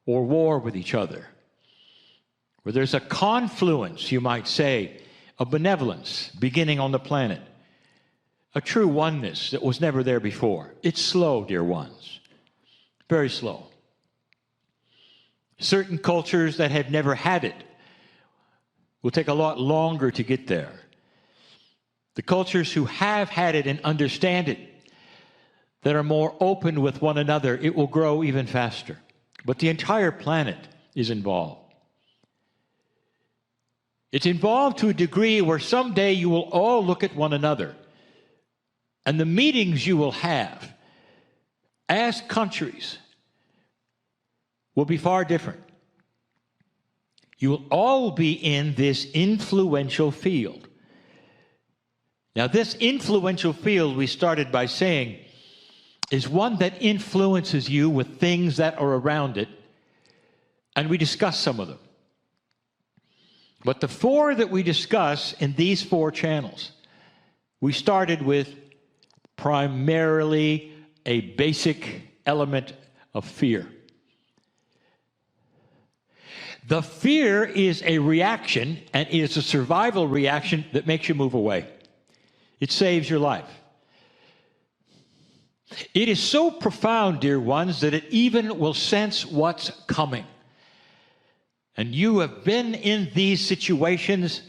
Speaker 3: or war with each other, where there's a confluence, you might say, of benevolence beginning on the planet, a true oneness that was never there before. It's slow, dear ones, very slow. Certain cultures that have never had it will take a lot longer to get there. The cultures who have had it and understand it, that are more open with one another, it will grow even faster. But the entire planet is involved. It's involved to a degree where someday you will all look at one another, and the meetings you will have as countries will be far different. You will all be in this influential field. Now, this influential field, we started by saying, is one that influences you with things that are around it, and we discuss some of them. But the four that we discuss in these four channels, we started with primarily a basic element of fear. The fear is a reaction, and it is a survival reaction that makes you move away. It saves your life. It is so profound, dear ones, that it even will sense what's coming. And you have been in these situations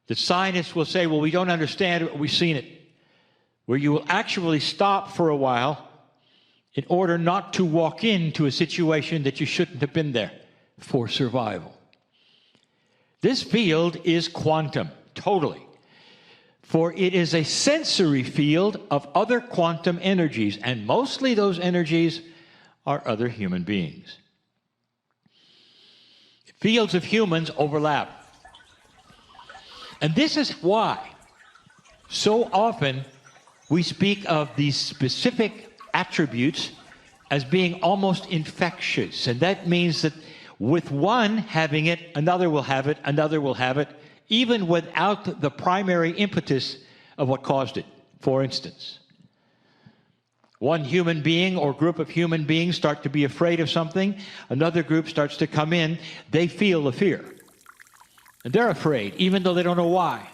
Speaker 3: that scientists will say, well, we don't understand it, but we've seen it, where you will actually stop for a while in order not to walk into a situation that you shouldn't have been there for survival. This field is quantum, totally. For it is a sensory field of other quantum energies, and mostly those energies are other human beings. Fields of humans overlap. And this is why so often we speak of these specific attributes as being almost infectious. And that means that with one having it, another will have it, another will have it, even without the primary impetus of what caused it. For instance, one human being or group of human beings start to be afraid of something, another group starts to come in, they feel the fear. And they're afraid, even though they don't know why.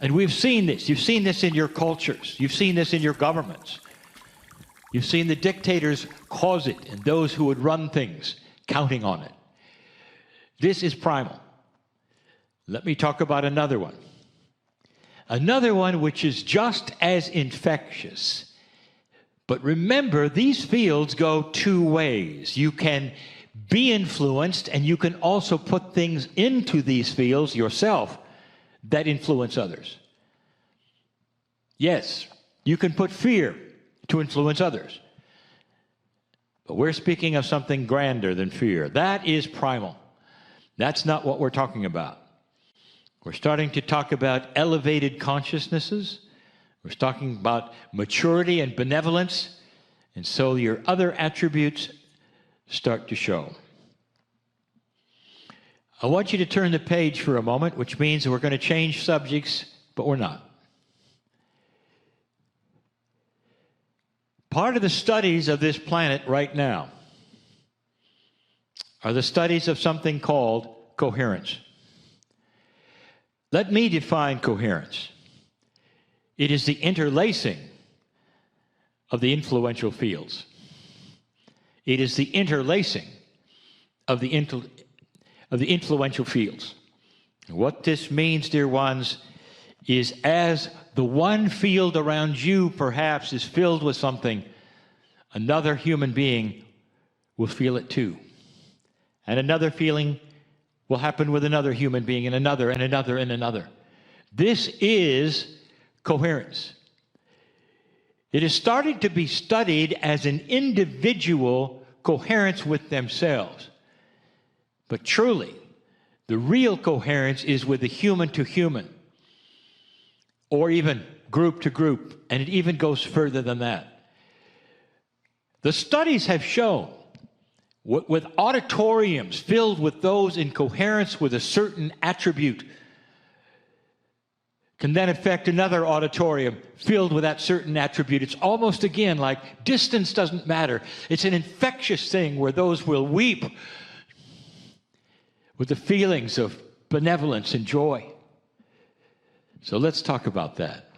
Speaker 3: And we've seen this. You've seen this in your cultures. You've seen this in your governments. You've seen the dictators cause it, and those who would run things counting on it. This is primal. Let me talk about another one. Another one which is just as infectious. But remember, these fields go two ways. You can be influenced, and you can also put things into these fields yourself that influence others. Yes, you can put fear to influence others. But we're speaking of something grander than fear. That is primal. That's not what we're talking about. We're starting to talk about elevated consciousnesses. We're talking about maturity and benevolence. And so your other attributes start to show. I want you to turn the page for a moment, which means we're going to change subjects, but we're not. Part of the studies of this planet right now are the studies of something called coherence. Let me define coherence. It is the interlacing of the influential fields. It is the interlacing of the influential fields. And what this means, dear ones, is as the one field around you perhaps is filled with something, another human being will feel it too. And another feeling will happen with another human being, and another, and another, and another. This is coherence. It is starting to be studied as an individual coherence with themselves. But truly, the real coherence is with the human to human, or even group to group, and it even goes further than that. The studies have shown with auditoriums filled with those in coherence with a certain attribute can then affect another auditorium filled with that certain attribute. It's almost, again, like distance doesn't matter. It's an infectious thing where those will weep with the feelings of benevolence and joy. So let's talk about that.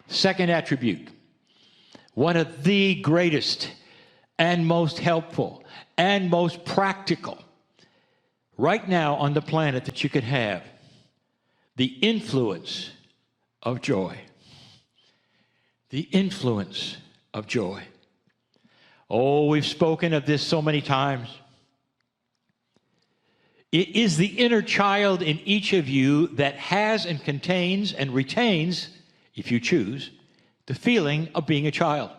Speaker 3: Second attribute, one of the greatest and most helpful and most practical right now on the planet that you could have, the influence of joy. The influence of joy. Oh, we've spoken of this so many times. It is the inner child in each of you that has and contains and retains, if you choose, the feeling of being a child.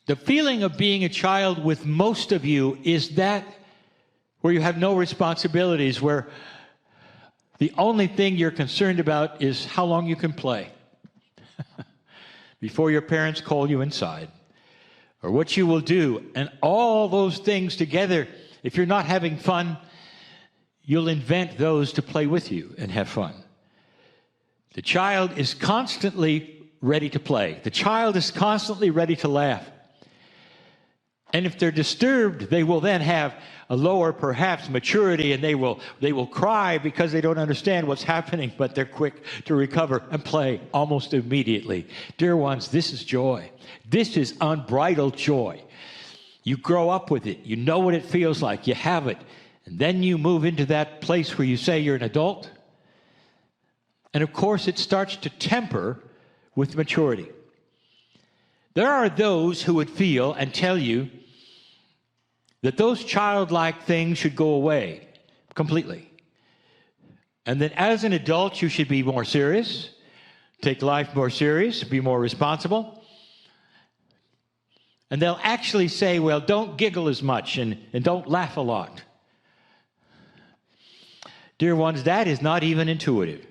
Speaker 3: The feeling of being a child with most of you is that where you have no responsibilities, where the only thing you're concerned about is how long you can play before your parents call you inside, or what you will do. And all those things together, if you're not having fun, you'll invent those to play with you and have fun. The child is constantly ready to play. The child is constantly ready to laugh. And if they're disturbed, they will then have a lower, perhaps, maturity, and they will cry because they don't understand what's happening, but they're quick to recover and play almost immediately. Dear ones, this is joy. This is unbridled joy. You grow up with it. You know what it feels like. You have it. And then you move into that place where you say you're an adult. And of course, it starts to temper with maturity. There are those who would feel and tell you that those childlike things should go away completely. And that as an adult, you should be more serious, take life more serious, be more responsible. And they'll actually say, well, don't giggle as much and don't laugh a lot. Dear ones, that is not even intuitive.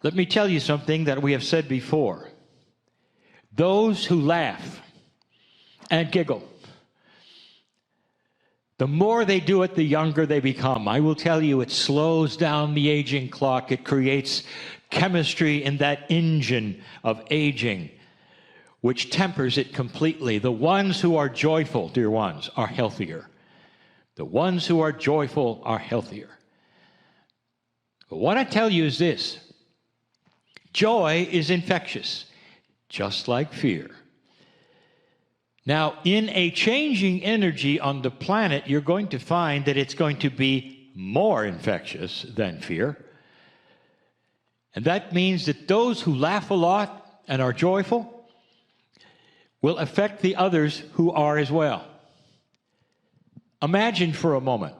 Speaker 3: Let me tell you something that we have said before. Those who laugh and giggle, the more they do it, the younger they become. I will tell you, it slows down the aging clock. It creates chemistry in that engine of aging, which tempers it completely. The ones who are joyful, dear ones, are healthier. The ones who are joyful are healthier. But what I tell you is this. Joy is infectious, just like fear. Now, in a changing energy on the planet, you're going to find that it's going to be more infectious than fear. And that means that those who laugh a lot and are joyful will affect the others who are as well. Imagine for a moment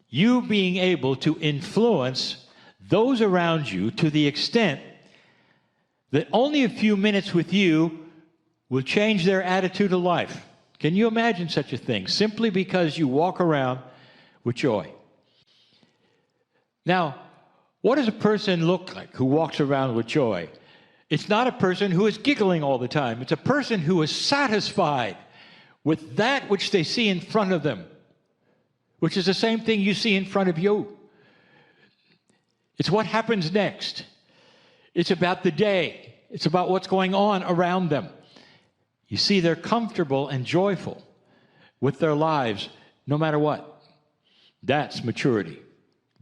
Speaker 3: you being able to influence those around you to the extent that only a few minutes with you will change their attitude of life. Can you imagine such a thing? Simply because you walk around with joy. Now, what does a person look like who walks around with joy? It's not a person who is giggling all the time. It's a person who is satisfied with that which they see in front of them, which is the same thing you see in front of you. It's what happens next. It's about the day. It's about what's going on around them. You see, they're comfortable and joyful with their lives no matter what. That's maturity.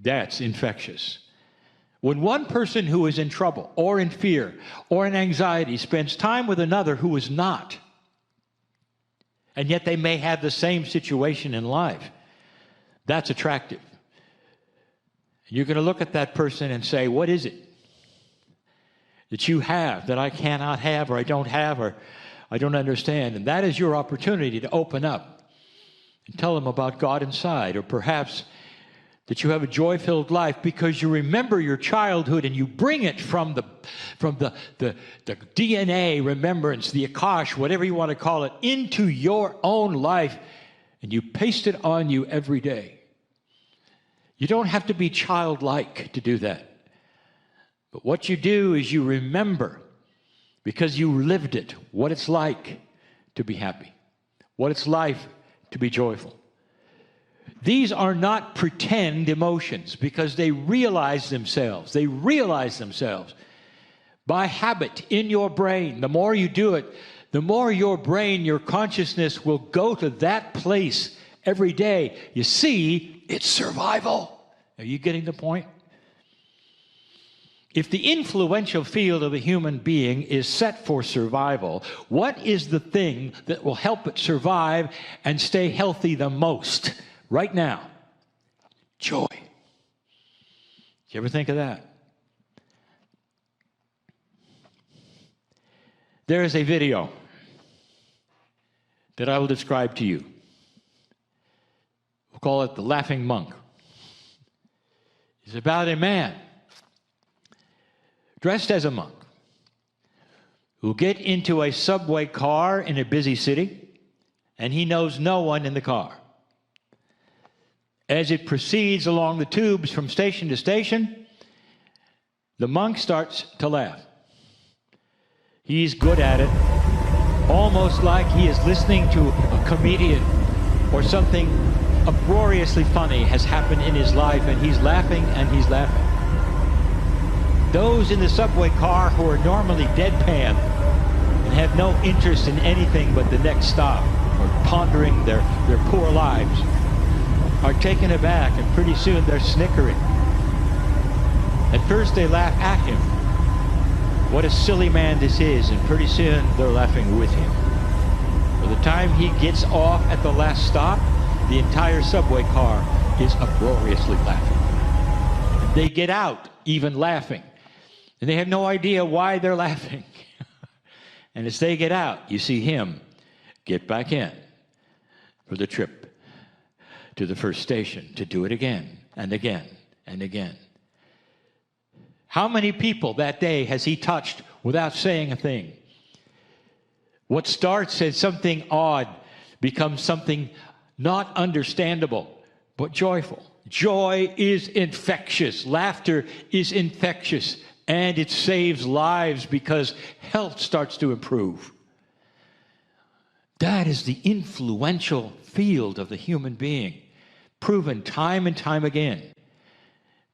Speaker 3: That's infectious. When one person who is in trouble or in fear or in anxiety spends time with another who is not, and yet they may have the same situation in life, that's attractive. You're going to look at that person and say, what is it that you have that I cannot have, or I don't have, or I don't understand? And that is your opportunity to open up and tell them about God inside, or perhaps that you have a joy-filled life because you remember your childhood and you bring it from the DNA remembrance, the Akash, whatever you want to call it, into your own life, and you paste it on you every day. You don't have to be childlike to do that. But what you do is you remember, because you lived it, what it's like to be happy, what it's like to be joyful. These are not pretend emotions, because they realize themselves. They realize themselves by habit in your brain. The more you do it, the more your brain, your consciousness will go to that place every day. You see, it's survival. Are you getting the point? If the influential field of a human being is set for survival, what is the thing that will help it survive and stay healthy the most? Right now, joy. Did you ever think of that? There is a video that I will describe to you. We'll call it The Laughing Monk. It's about a man dressed as a monk who'll get into a subway car in a busy city, and he knows no one in the car. As it proceeds along the tubes from station to station, the monk starts to laugh. He's good at it, almost like he is listening to a comedian, or something uproariously funny has happened in his life, and he's laughing and he's laughing. Those in the subway car who are normally deadpan and have no interest in anything but the next stop, or pondering their poor lives, are taken aback, and pretty soon they're snickering. At first they laugh at him. What a silly man this is, and pretty soon they're laughing with him. By the time he gets off at the last stop, the entire subway car is uproariously laughing. And they get out even laughing, and they have no idea why they're laughing. And as they get out, you see him get back in for the trip to the first station, to do it again and again and again. How many people that day has he touched without saying a thing? What starts as something odd becomes something not understandable, but joyful. Joy is infectious. Laughter is infectious, and it saves lives because health starts to improve. That is the influential field of the human being, proven time and time again.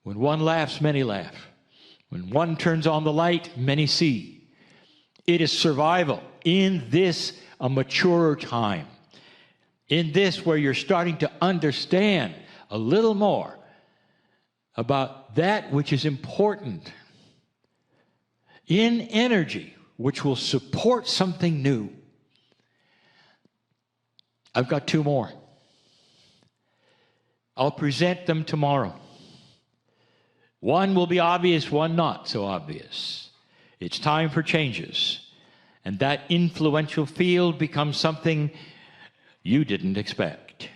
Speaker 3: When one laughs, many laugh. When one turns on the light, many see. It is survival in this, a maturer time. In this, where you're starting to understand a little more about that which is important in energy, which will support something new. I've got two more. I'll present them tomorrow. One will be obvious, one not so obvious. It's time for changes. And that influential field becomes something you didn't expect.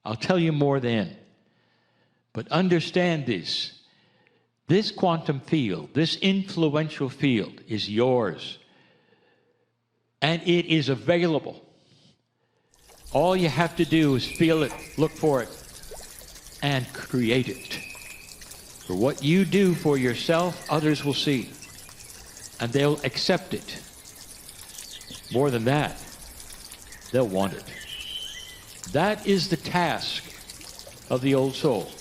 Speaker 3: I'll tell you more then. But understand this. This quantum field, this influential field is yours. And it is available. All you have to do is feel it, look for it, and create it. For what you do for yourself, others will see, and they'll accept it. More than that, they'll want it. That is the task of the old soul,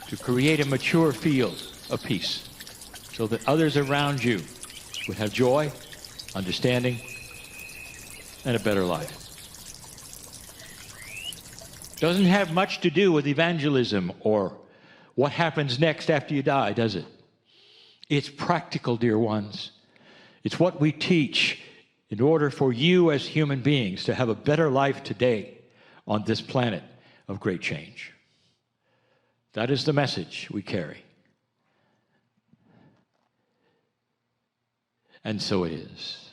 Speaker 3: to create a mature field of peace, so that others around you would have joy, understanding, and a better life. Doesn't have much to do with evangelism or what happens next after you die, does it? It's practical, dear ones. It's what we teach in order for you as human beings to have a better life today on this planet of great change. That is the message we carry. And so it is.